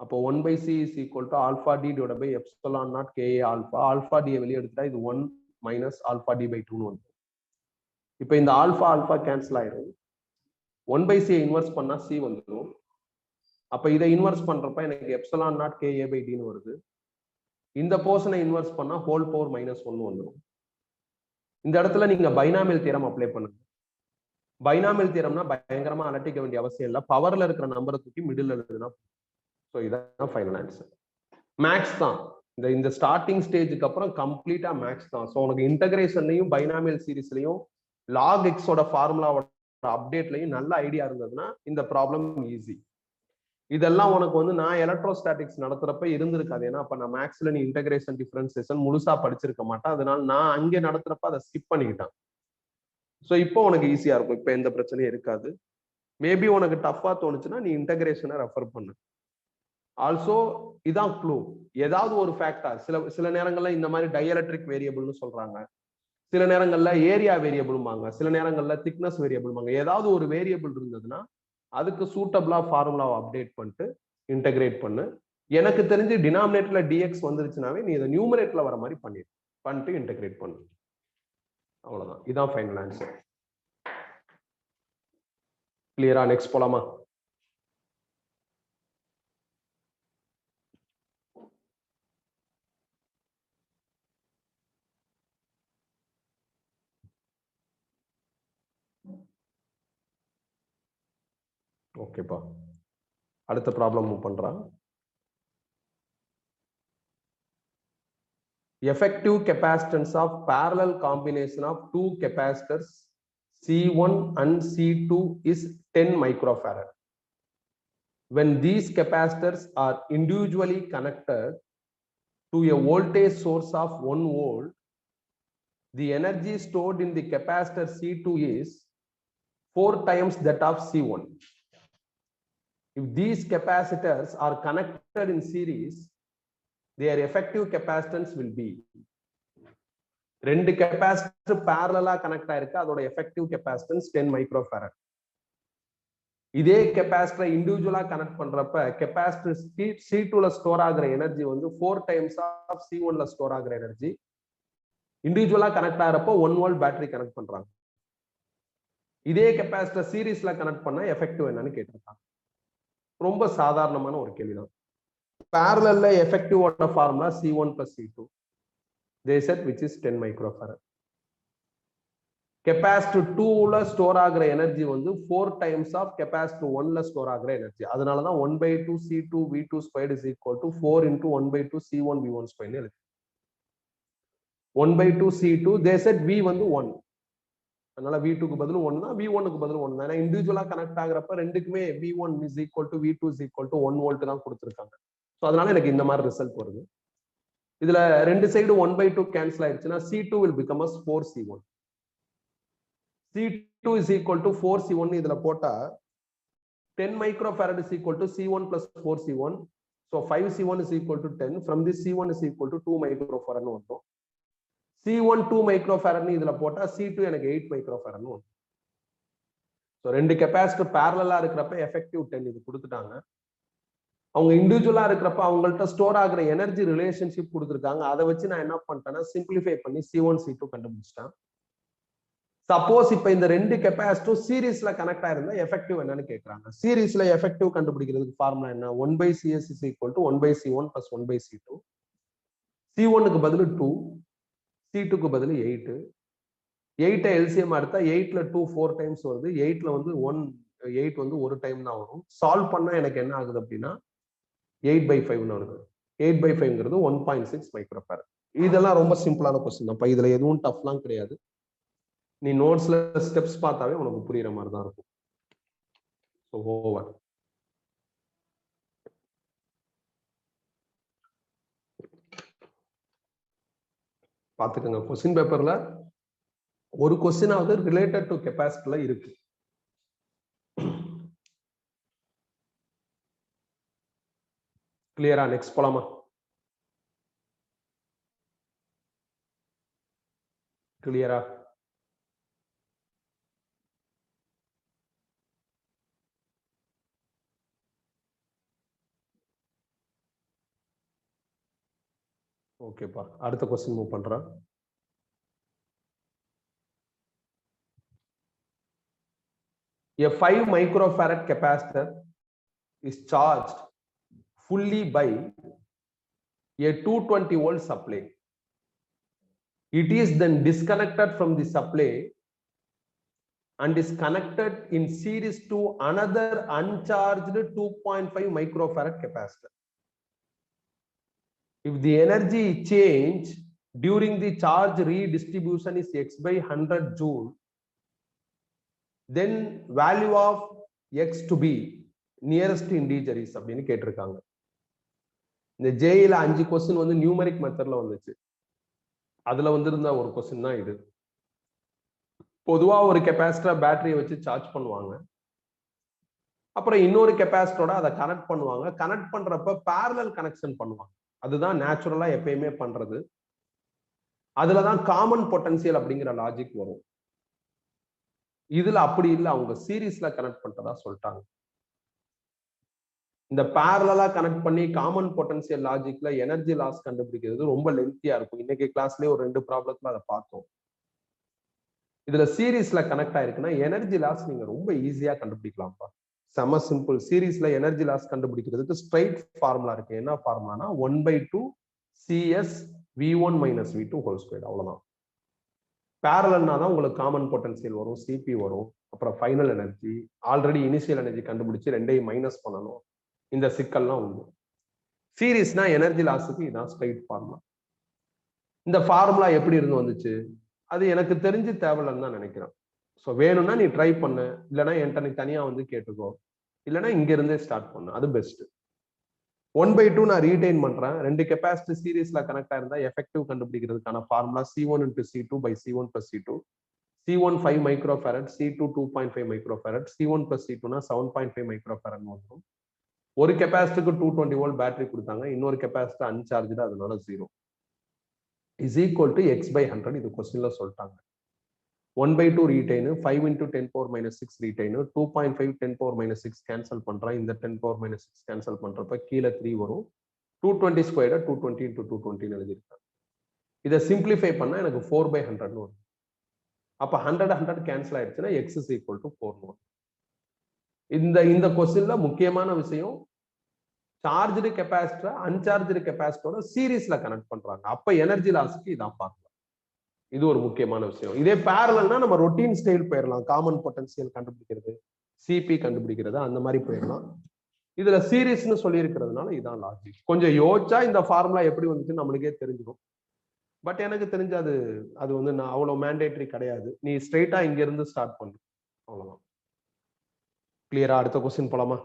அப்போ 1/c is equal to alpha d divided by epsilon naught ka alpha. Alpha D வெளியே எடுத்துட்டா இது 1 மைனஸ் ஆல்பா டி பை 2ன்னு வந்து. இப்போ இந்த ஆல்பா ஆல்பா கேன்சல் ஆயிரும். 1/c இன்வெர்ஸ் பண்ணா c வந்துடும். அப்ப இதை இன்வெர்ஸ் பண்றப்ப எனக்கு epsilon naught ka by d ன்னு வருது. இந்த போர்ஷனை இன்வெர்ஸ் பண்ணா ஹோல் பவர் -1 வந்துடும். இந்த இடத்துல நீங்க பைனாமியல் தியரம் அப்ளை பண்ணுங்க. பைனாமியல் தியரம்னா பயங்கரமா அலட்டிக்க வேண்டிய அவசியம் இல்லை, பவர்ல இருக்கிற நம்பரை தூக்கி மிடில் எழுதுனா. ஸோ இதான் ஃபைனல் ஆன்சர். மேக்ஸ் தான் இந்த ஸ்டார்டிங் ஸ்டேஜுக்கு அப்புறம் கம்ப்ளீட்டா மேக்ஸ் தான். ஸோ உனக்கு இன்டகிரேஷன்லையும் பைனாமியல் சீரீஸ்லையும் லாக் எக்ஸோட ஃபார்முலாவோட அப்டேட்லையும் நல்ல ஐடியா இருந்ததுன்னா இந்த ப்ராப்ளம் ஈஸி. இதெல்லாம் உனக்கு வந்து நான் எலக்ட்ரோஸ்டாட்டிக்ஸ் நடத்துறப்ப இருந்திருக்காது. ஏன்னா அப்ப நான் மேக்ஸ்ல நீ இன்டகிரேஷன் டிஃபரன்சியேஷன் முழுசா படிச்சிருக்க மாட்டேன், அதனால நான் அங்கே நடத்துறப்ப அதை ஸ்கிப் பண்ணிக்கிட்டேன். ஸோ இப்போ உனக்கு ஈஸியா இருக்கும், இப்போ எந்த பிரச்சனையும் இருக்காது. மேபி உனக்கு டஃபா தோணுச்சுன்னா நீ இன்டகிரேஷனை ரெஃபர் பண்ணு. ஆல்சோ இதான் க்ளூ, ஏதாவது ஒரு ஃபேக்டர் சில நேரங்கள்ல இந்த மாதிரி டைஎலக்ட்ரிக் வேரியபிள்னு சொல்றாங்க, சில நேரங்கள்ல ஏரியா வேரியபிள்பாங்க, சில நேரங்கள்ல திக்னஸ் வேரியபிள்பாங்க. ஏதாவது ஒரு வேரியபிள் இருந்ததுன்னா அதுக்கு சூட்டபிளா ஃபார்முலாவை அப்டேட் பண்ணிட்டு இன்டகிரேட் பண்ணு. எனக்கு தெரிஞ்சு டினாமினேட்டர்ல டிஎக்ஸ் வந்துருச்சுனாவே நீ இதை நியூமரேட்டர்ல வர மாதிரி பண்ணிட்டு இன்டகிரேட் பண்ணு. அவ்வளவுதான், இதான் ஃபைனல் ஆன்சர். கிளியரா? நெக்ஸ்ட் போலாமா? ஓகேப்பா, அடுத்த ப்ராப்ளம் மூவ் பண்றான். Effective capacitance of parallel combination of two capacitors C1 and C2 is 10 microfarad. When these capacitors are individually connected to a voltage source of 1 volt, the energy stored in the capacitor C2 is 4 times that of C1. If these capacitors are connected in series, their effective capacitance will be. ரெண்டு கெபாசிட்டர் parallel கனெக்ட் ஆயிருக்கு, அதோட effective capacitance 10 microfarad. இதே கெபாசிட்டரை இண்டிவிஜுவலா கனெக்ட் பண்றப்ப கெபாசிட்டர் C2ல ஸ்டோர் ஆகுற எனர்ஜி வந்து 4 times ஆஃப் C1ல ஸ்டோர் ஆகுற எனர்ஜி. இண்டிவிஜுவலா கனெக்ட் ஆகிறப்போ 1 volt பேட்டரி கனெக்ட் பண்றாங்க. இதே கெபாசிட்டர் சீரீஸ்ல கனெக்ட் பண்ணா எஃபெக்டிவ் என்னன்னு கேட்டிருக்காங்க. ரொம்ப சாதாரணமான ஒரு கேள்விதான். parallel effective ஓட formula C1 plus C2, they said, which is 10 microfarad. Capacitor 2ல ஸ்டோர் ஆகுற எனர்ஜி வந்து 4 times ஆஃப் கெபாசிட்டர் 1ல ஸ்டோர் ஆகுற எனர்ஜி. அதனால தான் 1/2 C2 V2 squared is equal to 4 into 1/2 C1 V1 squared எழுதி. 1/2 C2, they said V வந்து 1, அதனால V2க்கு பதில் 1 தான், V1க்கு பதில் 1 தான். ஏன்னா இண்டிவிஜுவலா கனெக்ட் ஆகுறப்ப ரெண்டுக்குமே V1 is equal to V2 is equal to 1 volt தான் கொடுத்துருக்காங்க. ஸோ அதனால எனக்கு இந்த மாதிரி ரிசல்ட் வருது. இதுல ரெண்டு சைடு 1/2 கேன்சல் ஆயிடுச்சுன்னா C2 will become as 4C1. C2 is equal to 4C1 இதுல போட்டா 10 microfarad is equal to C1 plus 4C1. So 5C1 is equal to 10. From this C1 is equal to 2 microfarad வந்தோம். C1 2 மைக்ரோஃபாரட்னு இதுல போட்டா C2 எனக்கு 8 மைக்ரோஃபாரட்னு வரும். ஸோ ரெண்டு கெப்பாசிட்டர் பேரலா இருக்கிறப்ப எஃபெக்டிவ் 10 இது கொடுத்துட்டாங்க. அவங்க இண்டிவிஜுவலா இருக்கிறப்ப அவங்கள்ட்ட ஸ்டோர் ஆகுற எனர்ஜி ரிலேஷன்ஷிப் கொடுத்துருக்காங்க. அதை வச்சு நான் என்ன பண்ணிட்டேன்னா சிம்பிளிஃபை பண்ணி C1 C2 கண்டுபிடிச்சிட்டேன். சப்போஸ் இப்ப இந்த ரெண்டு கெப்பாசிட்டரும் சீரீஸ்ல கனெக்ட் ஆயிருந்தா எஃபெக்டிவ் என்னன்னு கேட்கறாங்க. சீரீஸ்ல எஃபெக்டிவ் கண்டுபிடிக்கிறதுக்கு ஃபார்முலா என்ன? 1/CS is equal to 1/C1 plus 1/C2. C1க்கு பதில் 2, C2க்கு பதில் 8. 8 எல்சிஎம் எடுத்தா 8ல 2 4 டைம்ஸ் வருது. 8ல வந்து 8 வந்து ஒரு டைம் தான் வரும். சால்வ் பண்ணா எனக்கு என்ன ஆகுது அப்படின்னா 8/5 வருது. 8/5ங்கிறது 1.6 மைக்ரோஃபாரட். இதெல்லாம் ரொம்ப சிம்பிளான கொஸ்டின் தான். இதுல எதுவும் டஃப்லாம் கிடையாது. நீ நோட்ஸ்ல ஸ்டெப்ஸ் பார்த்தாவே உனக்கு புரியுற மாதிரி தான் இருக்கும். ஓவர். பாத்துக்கோங்க, கொஸ்டின் பேப்பர்ல ஒரு கொஸ்டினாவது ரிலேட்டட் டு கெப்பாசிட்டில இருக்கு. கிளியரா? நெக்ஸ்ட் போலாமா? கிளியரா? ஓகேப்பா, அடுத்த கொஸ்டின் மூவ் பண்றேன். A 5 microfarad capacitor is charged fully by a 220 volt supply. It is then disconnected from the supply and is connected in series to another uncharged 2.5 microfarad capacitor. If the energy change during the charge redistribution is x by 100 joule, then value of x to be nearest integer is அப்படின்னு கேட்டிருக்காங்க. இந்த ஜேயில 5 கொஸ்டின் வந்து நியூமரிக் மெத்தட்ல வந்துச்சு. அதுல வந்திருந்த ஒரு கொஸ்டின் தான் இது. பொதுவா ஒரு கெப்பாசிட்டர் பேட்டரியை வச்சு சார்ஜ் பண்ணுவாங்க. அப்புறம் இன்னொரு கெப்பாசிட்டரோட அதை கனெக்ட் பண்ணுவாங்க. கனெக்ட் பண்றப்ப பேரலல் கனெக்ஷன் பண்ணுவாங்க. அதுதான் நேச்சுரலா எப்பயுமே பண்றது. அதுலதான் காமன் பொட்டன்சியல் அப்படிங்கிற லாஜிக் வரும். இதுல அப்படி இல்லை, அவங்க சீரீஸ்ல கனெக்ட் பண்றதா சொல்லிட்டாங்க. இந்த பேரலா கனெக்ட் பண்ணி காமன் பொட்டன்சியல் லாஜிக்ல எனர்ஜி லாஸ் கண்டுபிடிக்கிறது ரொம்ப லென்த்தியா இருக்கும். இன்னைக்கு கிளாஸ்லயே ஒரு 2 ப்ராப்ளத்துல அதை பார்த்தோம். இதுல சீரீஸ்ல கனெக்ட் ஆயிருக்குன்னா எனர்ஜி லாஸ் நீங்க ரொம்ப ஈஸியா கண்டுபிடிக்கலாம்ப்பா. செம சிம்பிள். சீரீஸ்ல எனர்ஜி லாஸ் கண்டுபிடிக்கிறதுக்கு ஸ்ட்ரைட் ஃபார்முலா இருக்கு. என்ன ஃபார்முலானா 1/2 CS V1 minus V2 whole squared. அவ்வளவுதான். பேரலல்னா தான் உங்களுக்கு காமன் பொட்டன்சியல் வரும், சிபி வரும், அப்புறம் final energy, already initial energy கண்டுபிடிச்சு ரெண்டையும் மைனஸ் பண்ணணும். இந்த சிக்கல்லாம் உண்டு. சீரீஸ்னா எனர்ஜி லாஸுக்கு இதான் ஸ்ட்ரைட் ஃபார்முலா. இந்த ஃபார்முலா எப்படி இருந்து வந்துச்சு? அது எனக்கு தெரிஞ்சு தேவையில்லைன்னு தான் நினைக்கிறேன். ஸோ வேணும்னா நீ ட்ரை பண்ணு, இல்லைன்னா என்கிட்ட நீ தனியா வந்து கேட்டுக்கோ, இல்லைன்னா இங்க இருந்தே ஸ்டார்ட் பண்ணு, அது பெஸ்ட். 1/2 நான் ரீடைன் பண்றேன். ரெண்டு கெப்பாசிட்டி சீரீஸ்ல கனெக்ட் ஆயிருந்தா எஃபெக்டிவ் கண்டுபிடிக்கிறதுக்கான formula C1 into C2 by C1 plus C2. C1 5 microfarad, C2 2.5 microfarad, C1 plus C2னா 7.5 மைக்ரோஃபாரட் வந்துடும். ஒரு கெப்பாசிட்டிக்கு 220 வோல்ட் பேட்டரி கொடுத்தாங்க, இன்னொரு கெப்பாசிட்டி அன்சார்ஜ், அதனால 0 is equal to x by 100. இது கொஸ்டின்ல சொல்லிட்டாங்க. 1/2 retain, 5 into 10 power minus 6 retain, 2.5 10 power minus 6 cancel பண்றேன். இந்த 10 power minus 6 கேன்சல் பண்றப்ப கீழே 3 வரும். 220 ஸ்கொயர்ட 220 into 220 எழுதிருக்கேன். இதை சிம்பிளிஃபை பண்ணா எனக்கு 4/100 வரும். அப்ப 100 கேன்சல் ஆயிடுச்சுன்னா x is equal to 4. இந்த கொஸ்டின்ல முக்கியமான விஷயம், சார்ஜ்டு கெப்பாசிட்டர் அன்சார்ஜ்டு கெப்பாசிட்டரோட சீரீஸ்ல கனெக்ட் பண்றாங்க. அப்ப எனர்ஜி லாஸ்க்கு இதான் பார்க்கலாம். இது ஒரு முக்கியமான விஷயம். இதே பேரலல்னா நம்ம ரொட்டீன் ஸ்டைல் போயிடலாம். காமன் பொட்டன்சியல் கண்டுபிடிக்கிறது, சிபி கண்டுபிடிக்கிறது, அந்த மாதிரி போயிடலாம். இதுல சீரீஸ்னு சொல்லி இருக்கிறதுனால இதான் லாஜிக். கொஞ்சம் யோசிச்சா இந்த ஃபார்முலா எப்படி வந்துச்சுன்னு நம்மளுக்கே தெரிஞ்சிடும். பட் எனக்கு தெரிஞ்ச அது வந்து நான் அவ்வளவு மேண்டேட்டரி கிடையாது. நீ ஸ்ட்ரெயிட்டா இங்க இருந்து ஸ்டார்ட் பண்ணு, அவ்வளவுதான். கிளியரா? அடுத்த கொஸ்டின் போலாமா?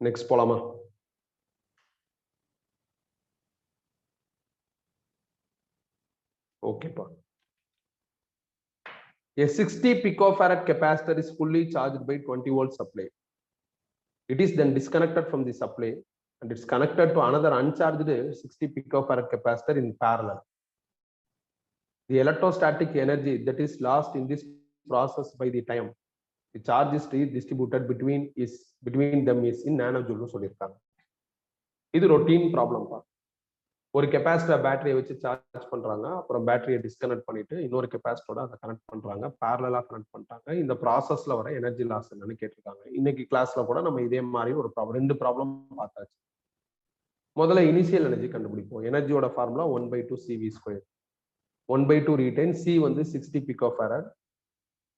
நெக்ஸ்ட் போலாமா? ஓகேப்பா. A 60 picofarad capacitor is fully charged by 20 volt supply. It is then disconnected from the supply and it's connected to another uncharged 60 picofarad capacitor in parallel. The electrostatic energy that is lost in this process by the time the charge is distributed between them is in nanojoule சொல்லிருக்காங்க. இது ரொட்டீன் ப்ராப்ளம் தான். ஒரு கெபாசிட்டர் பேட்டரியை வச்சு சார்ஜ் பண்றாங்க, அப்புறம் பேட்டரியை டிஸ்கனெக்ட் பண்ணிட்டு இன்னொரு கெபாசிட்டரோட அதை கனெக்ட் பண்றாங்க, பேரலா கனெக்ட் பண்றாங்க. இந்த ப்ராசஸ்ல வர எனர்ஜி லாஸ் என்னன்னு கேட்டிருக்காங்க. இன்னைக்கு கிளாஸ்ல கூட நம்ம இதே மாதிரி ஒரு ரெண்டு ப்ராப்ளம் பார்த்தாச்சு. முதல்ல இனிஷியல் எனர்ஜி கண்டுபிடிப்போம். எனர்ஜியோட ஃபார்முலா 1/2 CV². 1/2 ரீடைன், சி வந்து 60 பிகோஃபாரட்,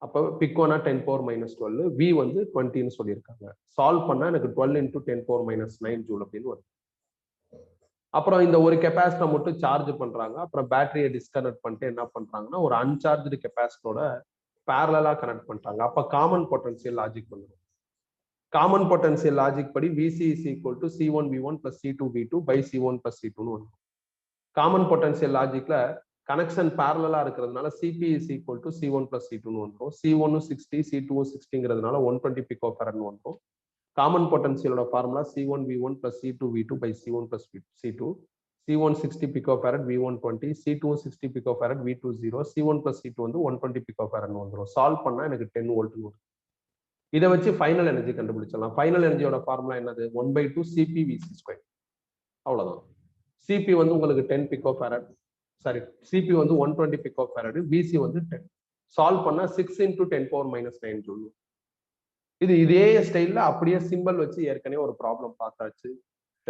அப்போ பிக்கோனா 10⁻⁻12, வி வந்து 20ன்னு சொல்லியிருக்காங்க. சால்வ் பண்ணா எனக்கு 12 × 10⁻⁹ ஜூல் அப்படின்னு வரும். அப்புறம் இந்த ஒரு கெபாசிட்டர் மட்டும் சார்ஜ் பண்றாங்க, அப்புறம் பேட்டரியை டிஸ்கனெக்ட் பண்ணிட்டு என்ன பண்றாங்கன்னா ஒரு அன்சார்ஜ்டு கெபாசிட்டரோட பேரலா கனெக்ட் பண்றாங்க. அப்ப காமன் பொட்டன்சியல் லாஜிக் வந்துடும். காமன் பொட்டன்சியல் லாஜிக் படி VC is equal to C1V1 plus C2V2 by C1 plus C2 ன்னு வரும். காமன் பொட்டன்சியல் லாஜிக்ல கனெக்ஷன் பேரலா இருக்கிறதுனால CP is equal to C1 plus C2 ன்னு வந்துடும். C1 60, C2 60ங்கிறதுனால 120 பிகோஃபாரட்னு வந்துடும். காமன் பொட்டன்சியலோட formula C1V1 plus C2V2 by C1 plus C2. C1 60 picofarad, V1 20, C2 60 picofarad, V2 0, C1 plus C2 வந்து 120 பிகோஃபாரட்னு வந்துடும். சால்வ் பண்ணா எனக்கு 10 வோல்ட்னு வரும். இதை வச்சு ஃபைனல் எனர்ஜி கண்டுபிடிச்சிடலாம். ஃபைனல் எனர்ஜியோட ஃபார்முலா என்னது? 1/2 CPVC². அவ்வளவுதான். CP வந்து உங்களுக்கு 10 பிகோஃபாரட், சாரி CP வந்து 120 பிகோஃபாரட், VC வந்து 10. சால்வ் பண்ணா 6 × 10⁻⁹ ஜூல். இது இதே ஸ்டைல்ல அப்படியே சிம்பிள் வச்சு ஏற்கனவே ஒரு ப்ராப்ளம் பார்த்தாச்சு,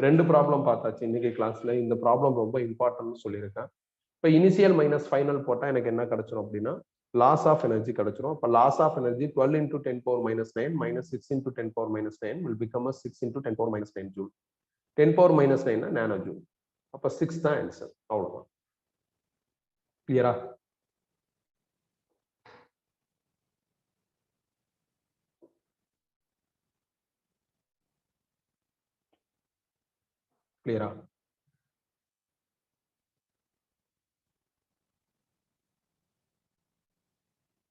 ரெண்டு ப்ராப்ளம் பார்த்தாச்சு இன்னைக்கு கிளாஸ்ல. இந்த ப்ராப்ளம் ரொம்ப இம்பார்ட்டன்ட்னு சொல்லியிருக்கேன். இப்போ இனிஷியல் மைனஸ் ஃபைனல் போட்டா எனக்கு என்ன கிடைச்சிடும் அப்படின்னா லாஸ் ஆஃப் எனர்ஜி கிடைச்சிடும். அப்போ loss of energy 12 × 10⁻⁹ minus 6 × 10⁻⁹ will become a 6 × 10⁻⁹ joule. 10⁻⁹ nano joule. அப்போ 6 தான் ஆன்சர். அவ்வளவுதான். கிளியரா? கிளியரா?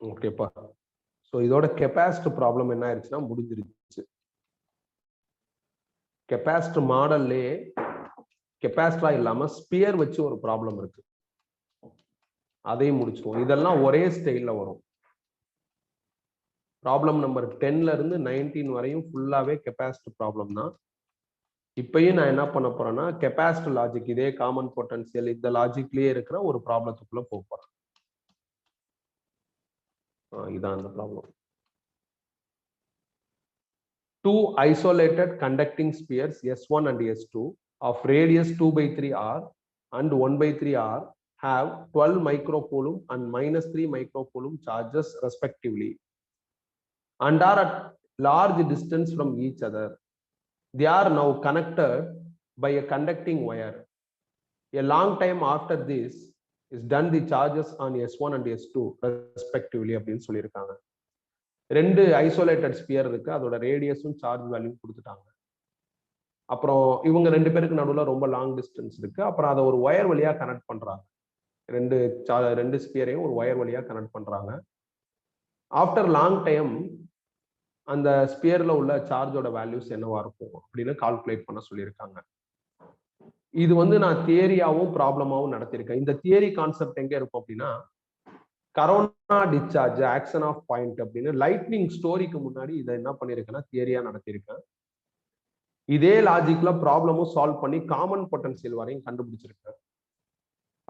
ஓகேப்பா. ஸோ இதோட கெபாசிட்டர் ப்ராப்ளம் என்ன ஆயிடுச்சுன்னா முடிஞ்சிருச்சு. கெபாசிட்டர் மாடல்லே கெபாசிட்டரா இல்லாம ஸ்பியர் வச்சு ஒரு ப்ராப்ளம் இருக்கு, அதையும் முடிச்சிருவோம். இதெல்லாம் ஒரே ஸ்டைல்ல வரும். ப்ராப்ளம் நம்பர் 10ல இருந்து 19 வரையும் ஃபுல்லாவே கெபாசிட்டர் ப்ராப்ளம் தான். இப்பயும் நான் என்ன பண்ண போறேன்னா கெபாசிட்டர் லாஜிக், இதே காமன் பொட்டன்சியல் இந்த லாஜிக்லயே இருக்கிற ஒரு ப்ராப்ளத்துக்குள்ள போக போறேன். இதான் அந்த problem. Two isolated conducting spheres S1 and S2 of radius 2/3 r and 1/3 r have 12 microcoulomb and -3 microcoulomb charges respectively and are at large distance from each other. They are now connected by a conducting wire. A long time after this is done, the charges on S1 and S2 respectively அப்படின்னு சொல்லியிருக்காங்க. ரெண்டு ஐசோலேட்டட் ஸ்பியர் இருக்கு, அதோட ரேடியஸும் சார்ஜ் வேல்யூ கொடுத்துட்டாங்க. அப்புறம் இவங்க ரெண்டு பேருக்கு நடுவில் ரொம்ப லாங் டிஸ்டன்ஸ் இருக்கு. அப்புறம் அதை ஒரு ஒயர் வழியா கனெக்ட் பண்றாங்க. ரெண்டு ஸ்பியரையும் ஒரு ஒயர் வழியா கனெக்ட் பண்றாங்க. ஆஃப்டர் லாங் டைம் அந்த ஸ்பியர்ல உள்ள சார்ஜோட வேல்யூஸ் என்னவா இருக்கும் அப்படின்னு கால்குலேட் பண்ண சொல்லியிருக்காங்க. இது வந்து நான் தியரியாவும் ப்ராப்ளமாவும் நடத்தியிருக்கேன். இந்த தியரி கான்செப்ட் எங்க இருக்கும் அப்படின்னா corona discharge action of point அப்படின்னு லைட்னிங் ஸ்டோரிக்கு முன்னாடி இதை என்ன பண்ணிருக்கேன்னா தியரியா நடத்தியிருக்கேன். இதே லாஜிக்ல ப்ராப்ளமும் சால்வ் பண்ணி காமன் பொட்டன்சியல் வரையும் கண்டுபிடிச்சிருக்கேன்.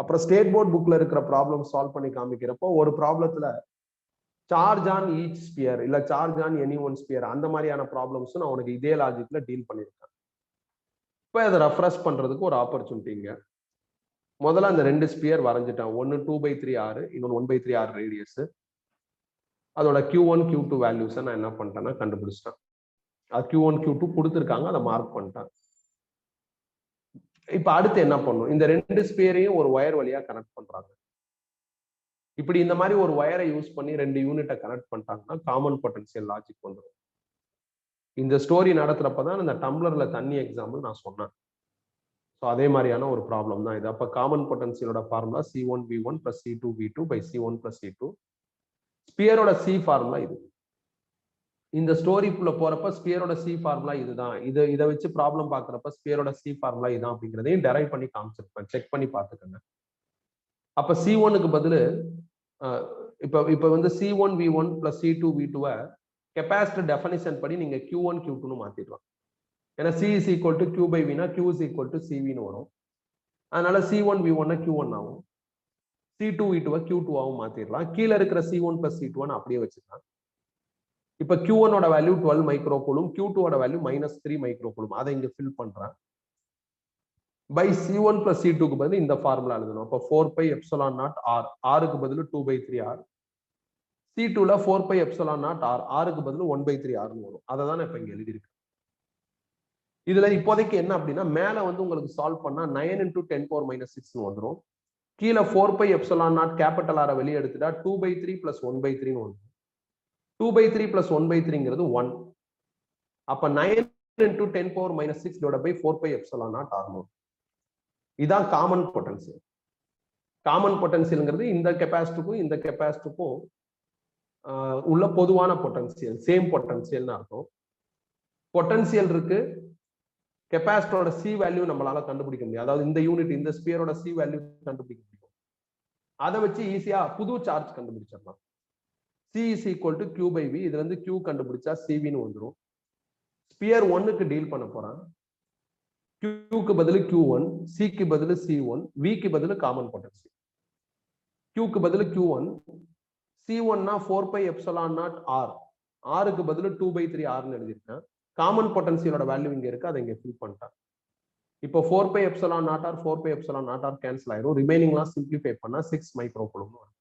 அப்புறம் ஸ்டேட் போர்ட் புக்ல இருக்கிற ப்ராப்ளம் சால்வ் பண்ணி காமிக்கிறப்போ ஒரு ப்ராப்ளத்துல சார்ஜ் ஆன் ஈச் ஸ்பியர் இல்ல charge on any one sphere அந்த மாதிரியான ப்ராப்ளம்ஸ் நான் உனக்கு இதே லாஜிக்ல டீல் பண்ணியிருக்கேன். இப்போ அதை ரெஃப்ரெஷ் பண்றதுக்கு ஒரு ஆப்பர்ச்சுனிட்டிங்க. முதல்ல அந்த ரெண்டு ஸ்பியர் வரைஞ்சிட்டேன். ஒன்னு 2/3 r, இன்னொன்று 1/3 r ரேடியஸ். அதோட Q1 Q2 வேல்யூஸை நான் என்ன பண்ணிட்டேன்னா கண்டுபிடிச்சிட்டேன். அது Q1 Q2 கொடுத்துருக்காங்க, அதை மார்க் பண்ணிட்டேன். இப்ப அடுத்து என்ன பண்ணும்? இந்த ரெண்டு ஸ்பியரையும் ஒரு ஒயர் வழியா கனெக்ட் பண்றாங்க. இப்படி இந்த மாதிரி ஒரு ஒயரை யூஸ் பண்ணி ரெண்டு யூனிட்டை கனெக்ட் பண்ணிட்டாங்கன்னா காமன் பொட்டன்சியல் லாஜிக் வந்துடும். இந்த ஸ்டோரி நடத்துறப்பதான் இந்த டம்ளர்ல தண்ணி எக்ஸாம்பிள் நான் சொன்னேன். ஸோ அதே மாதிரியான ஒரு ப்ராப்ளம் தான் இது. அப்போ காமன் பொட்டன்சியலோட formula C1V1 plus C2V2 by C1 plus C2. ஸ்பியரோட சி ஃபார்முலா இது. இந்த ஸ்டோரிக்குள்ள போறப்ப ஸ்பியரோட சி ஃபார்முலா இதுதான். இதை வச்சு ப்ராப்ளம் பாக்குறப்ப ஸ்பியரோட சி ஃபார்முலா இதுதான் அப்படிங்கிறதையும் டெரைவ் பண்ணி காமிச்சிருப்பேன். செக் பண்ணி பார்த்துக்கோங்க. அப்ப C1க்கு பதிலு இப்ப வந்து C1V1 plus C2V2 capacitor definition படி நீங்க Q1 Q2 மாத்திடலாம். ஏன்னா C is equal to Q by V னா Q is equal to CV வரும். அதனால C1V1 Q1 ஆகும், C2V2 Q2 ஆகும் மாத்திடலாம். கீழே இருக்கிற C1 plus C2 அப்படியே வச்சுக்கலாம். இப்ப Q1 ஓட வேல்யூ 12 மைக்ரோ கூலும், Q2 ஓட வேல்யூ -3 மைக்ரோ கூலும். அதை இங்க ஃபில் பண்றேன். பை C1 plus C2க்கு பதில் இந்த ஃபார்முலா எழுதணும். அப்ப 4 pi epsilon naught R, Rக்கு பதில் 2/3R. C2ல 4 pi epsilon naught R, Rக்கு பதில் 1/3R வரும். அதை தான் இப்ப இங்க எழுதியிருக்கேன். இதுல இப்போதைக்கு என்ன அப்படின்னா, மேல வந்து உங்களுக்கு சால்வ் பண்ணா 9 × 10⁻⁻⁶ வந்துடும். கீழே 4 pi epsilon naught கேபிட்டல் ஆரை வெளியே எடுத்துட்டா 2/3 plus 1/3 வந்துடும். 2/3 plus 1/3ங்கிறது 1. அப்ப 9 × 10⁻⁶ divided by 4 pi epsilon naught R வரும். இதான் காமன் பொட்டன்சியல். காமன் பொட்டன்சியல்ங்கிறது இந்த கெப்பாசிட்டிக்கும் இந்த கெப்பாசிட்டிக்கும் உள்ள பொதுவான பொட்டன்சியல், சேம் பொட்டன்சியல்னு அர்த்தம். பொட்டன்சியல் இருக்கு, கெப்பாசிட்டரோட சி வேல்யூ நம்மளால கண்டுபிடிக்க முடியும். அதாவது இந்த யூனிட், இந்த ஸ்பியரோட சி வேல்யூ கண்டுபிடிக்க முடியும். அதை வச்சு ஈஸியா புது சார்ஜ் கண்டுபிடிச்சிடலாம். C is equal to Q by V. இதுல இருந்து Q கண்டுபிடிச்சா CV வந்துடும். ஸ்பியர் 1க்கு டீல் பண்ண போறேன். Qக்கு பதில் Q1, Cக்கு பதில் C1, Vக்கு பதில் காமன் பொட்டன்சியல். Qக்கு பதில் Q1, C1னா 4 pi epsilon naught R, Rக்கு பதில் 2/3R ன்னு எழுதிருக்கேன். காமன் பொட்டன்சியலோட வேல்யூ இங்க இருக்கு, அதை இங்க ஃபில் பண்ணிட்டேன். இப்போ 4 pi epsilon naught R 4 pi epsilon naught R cancel ஆயிரும். ரிமைனிங்லாம் சிம்பிளிஃபை பண்ணா 6 மைக்ரோ கூலும் வரும்.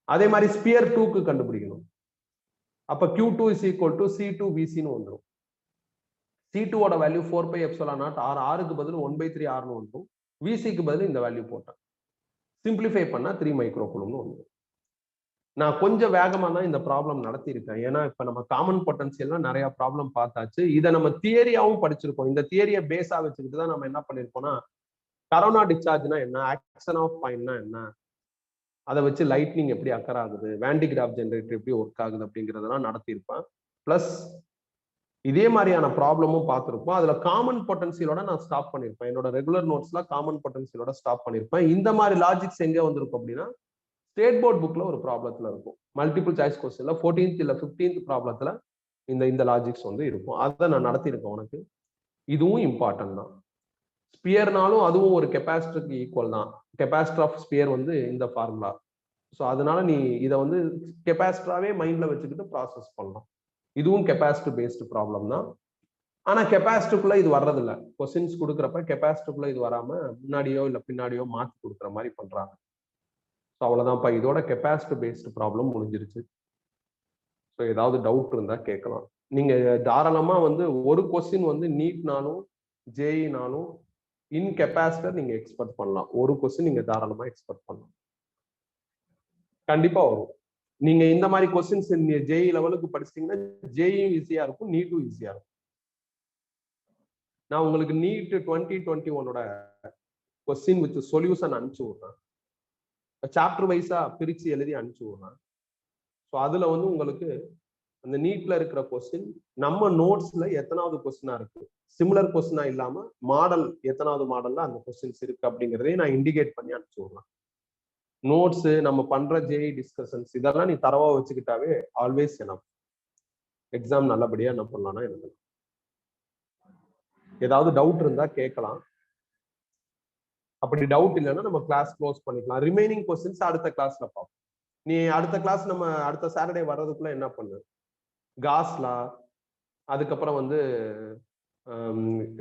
அதே மாதிரி ஸ்பியர் 2க்கு கண்டுபிடிக்கணும். அப்ப Q2 is equal to C2VC ன்னு வந்துடும். C2 ஓட value 4 pi epsilon naught R, Rக்கு பதில் 1/3R ன்னு வந்துடும். VCக்கு பதில் இந்த வேல்யூ போட்டேன். சிம்பிளிஃபை பண்ணா 3 மைக்ரோ கூலும்னு வந்துடும். நான் கொஞ்சம் வேகமா தான் இந்த ப்ராப்ளம் நடத்தியிருக்கேன். ஏன்னா இப்ப நம்ம காமன் பொட்டன்சியல்ல நிறைய ப்ராப்ளம் பார்த்தாச்சு. இதை நம்ம தியரியாவும் படிச்சிருக்கோம். இந்த தியரியை பேஸா வச்சுக்கிட்டு தான் நம்ம என்ன பண்ணிருக்கோம்னா, கரோனா டிஸ்சார்ஜ்னா என்ன, ஆக்ஷன் ஆஃப் பாயிண்ட்னா என்ன, அதை வச்சு லைட்னிங் எப்படி அக்கர் ஆகுது, வேண்டிகிராஃப் ஜெனரேட்டர் எப்படி ஒர்க் ஆகுது அப்படிங்கிறதெல்லாம் நடத்தியிருப்பேன். பிளஸ் இதே மாதிரியான ப்ராப்ளமும் பார்த்துருப்போம். அதுல காமன் பொட்டன்சியலோட நான் ஸ்டாப் பண்ணிருப்பேன். என்னோட ரெகுலர் நோட்ஸ்ல காமன் பொட்டன்சியலோட ஸ்டாப் பண்ணிருப்பேன். இந்த மாதிரி லாஜிக்ஸ் எங்க வந்திருக்கும் அப்படின்னா, ஸ்டேட் போர்ட் புக்ல ஒரு ப்ராப்ளத்துல இருக்கும். மல்டிபிள் சாய்ஸ் கொஸ்டின்ல 14th இல்ல 15th ப்ராப்ளத்துல இந்த லாஜிக்ஸ் வந்து இருக்கும். அதை நான் நடத்தியிருக்கேன் உனக்கு. இதுவும் இம்பார்ட்டன்ட் தான். ஸ்பியர்னாலும் அதுவும் ஒரு கெப்பாசிட்டருக்கு ஈக்குவல் தான். கெப்பாசிட்டர் ஆஃப் ஸ்பியர் வந்து இந்த ஃபார்முலா. ஸோ அதனால நீ இதை வந்து கெப்பாசிட்டராகவே மைண்ட்ல வச்சுக்கிட்டு ப்ராசஸ் பண்ணலாம். இதுவும் கெப்பாசிட்டி பேஸ்டு ப்ராப்ளம் தான். ஆனா கெப்பாசிட்டிக்குள்ள இது வர்றதில்ல. கொஸ்டின்ஸ் கொடுக்குறப்ப கெப்பாசிட்டிக்குள்ள இது வராம முன்னாடியோ இல்லை பின்னாடியோ மாற்றி கொடுக்குற மாதிரி பண்றாங்க. ஸோ அவ்வளவுதான்ப்பா, இதோட கெப்பாசிட்டி பேஸ்டு ப்ராப்ளம் முடிஞ்சிருச்சு. ஸோ ஏதாவது டவுட் இருந்தா கேட்கலாம். நீங்க தாராளமா வந்து ஒரு கொஸ்டின் வந்து நீட்னாலும் ஜேஇனாலும் இன் கெப்பாசிட்டர் நீங்க எக்ஸ்பெக்ட் பண்ணலாம். ஒரு கொஸ்டின் நீங்க தாராளமா எக்ஸ்பெக்ட் பண்ணலாம், கண்டிப்பா வரும். நீங்க இந்த மாதிரி கொஸ்டின்ஸ் ஜேஇ லெவலுக்கு படிச்சிட்டீங்கன்னா ஜேஇயும் ஈஸியா இருக்கும், நீட்டும் ஈஸியா இருக்கும். நான் உங்களுக்கு நீட் 2021 கொஸ்டின் வித் சொல்யூஷன் அனுப்பிச்சு விடுறேன். சாப்டர் வைஸா பிரிச்சு எழுதி அனுப்பிச்சு விடுறேன். ஸோ அதுல வந்து உங்களுக்கு அந்த நீட்ல இருக்கிற கொஸ்டின் நம்ம நோட்ஸ்ல எத்தனாவது கொஸ்டினா இருக்கு, சிமிலர் கொஸ்டினா இல்லாம மாடல் எத்தனாவது மாடல்ல அந்த கொஸ்டின்ஸ் இருக்கு அப்படிங்கிறதையும் நான் இண்டிகேட் பண்ணி அனுப்பிச்சு விடுறேன். நோட்ஸ் நம்ம பண்ற ஜேஇ டிஸ்கஷன்ஸ் இதெல்லாம் நீ தரவா வச்சுக்கிட்டாவே ஆல்வேஸ் எனஃப். எக்ஸாம் நல்லபடியா என்ன பண்ணலாம்னா எழுதலாம். ஏதாவது டவுட் இருந்தா கேட்கலாம். அப்படி டவுட் இல்லைன்னா நம்ம கிளாஸ் க்ளோஸ் பண்ணிக்கலாம். ரிமைனிங் கொஸ்டின்ஸ் அடுத்த கிளாஸ்ல பார்ப்போம். நீ அடுத்த கிளாஸ் நம்ம அடுத்த சாட்டர்டே வர்றதுக்குள்ள என்ன பண்ணு, காஸ்லா, அதுக்கப்புறம் வந்து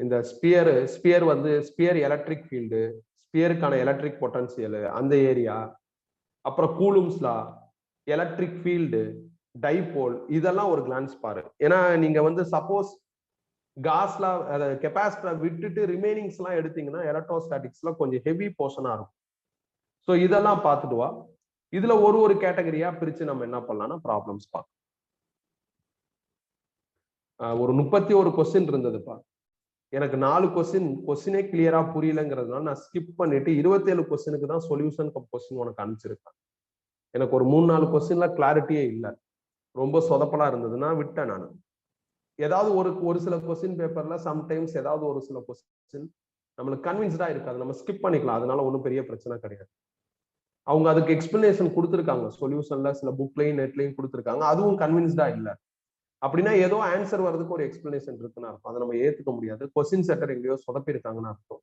இந்த ஸ்பியர் வந்து ஸ்பியர் எலக்ட்ரிக் ஃபீல்டு, ஸ்பியருக்கான எலக்ட்ரிக் பொட்டன்சியல் அந்த ஏரியா, அப்புறம் கூலும்ஸ்லா, எலக்ட்ரிக் ஃபீல்டு, டைபோல், இதெல்லாம் ஒரு கிளான்ஸ் பாரு. ஏன்னா நீங்க வந்து சப்போஸ் காஸ்லா கெப்பாசிட்டர் விட்டுட்டு ரிமைனிங்ஸ் எல்லாம் எடுத்தீங்கன்னா எலக்ட்ரோஸ்டாட்டிக்ஸ்ல கொஞ்சம் ஹெவி போர்ஷனா இருக்கும். ஸோ இதெல்லாம் பார்த்துட்டு வா. இதுல ஒரு கேட்டகரியா பிரிச்சு நம்ம என்ன பண்ணலாம்னா ப்ராப்ளம்ஸ் பார்க்கலாம். ஒரு 31 கொஸ்டின் இருந்ததுப்பா. எனக்கு 4 கொஸ்டினே கிளியரா புரியலங்கிறதுனால நான் ஸ்கிப் பண்ணிட்டு 27 கொஸ்டினுக்கு தான் சொல்யூஷன் கொஸ்டின் உனக்கு அனுப்பிச்சிருக்கேன். எனக்கு ஒரு 3-4 கொஸ்டின்ல கிளாரிட்டியே இல்லை, ரொம்ப சொதப்பலா இருந்ததுன்னா விட்டேன் நான். ஏதாவது ஒரு சில கொஸ்டின் பேப்பர்ல சம்டைம்ஸ் ஏதாவது ஒரு சில கொஸ்டின் நம்மளுக்கு கன்வின்ஸ்டா இருக்காது, நம்ம ஸ்கிப் பண்ணிக்கலாம், அதனால ஒன்றும் பெரிய பிரச்சனை கிடையாது. அவங்க அதுக்கு எக்ஸ்பிளனேஷன் கொடுத்துருக்காங்க, சொல்யூஷன்ல சில புக்லையும் நெட்லையும் கொடுத்துருக்காங்க, அதுவும் கன்வின்ஸ்டா இல்லை அப்படின்னா ஏதோ ஆன்சர் வர்றதுக்கு ஒரு எக்ஸ்பிளனேஷன் இருக்குன்னு அர்த்தம். அதை நம்ம ஏத்துக்க முடியாது. கொஸ்டின் செட்டர் எங்கேயோ சொதப்பிருக்காங்கன்னு அர்த்தம்.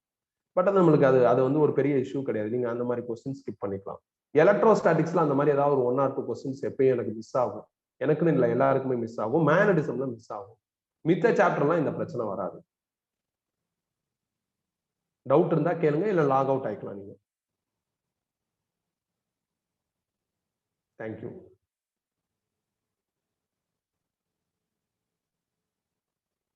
பட் அது நம்மளுக்கு அது வந்து ஒரு பெரிய இஷ்யூ கிடையாது. நீங்க அந்த மாதிரி கொஸ்டின் ஸ்கிப் பண்ணிக்கலாம். எலக்ட்ரோஸ்டாட்டிக்ஸ்ல அந்த மாதிரி ஏதாவது ஒரு 1 or 2 கொஸ்டின்ஸ் எப்பயும் எனக்கு மிஸ் ஆகும். எனக்குன்னு இல்லை, எல்லாருக்குமே மிஸ் ஆகும். மேனடிசம்ல மிஸ் ஆகும். மித்த சாப்டர்லாம் இந்த பிரச்சனை வராது. டவுட் இருந்தா கேளுங்க, இல்ல லாக் அவுட் ஆயிக்கலாம் நீங்க. தேங்க்யூ.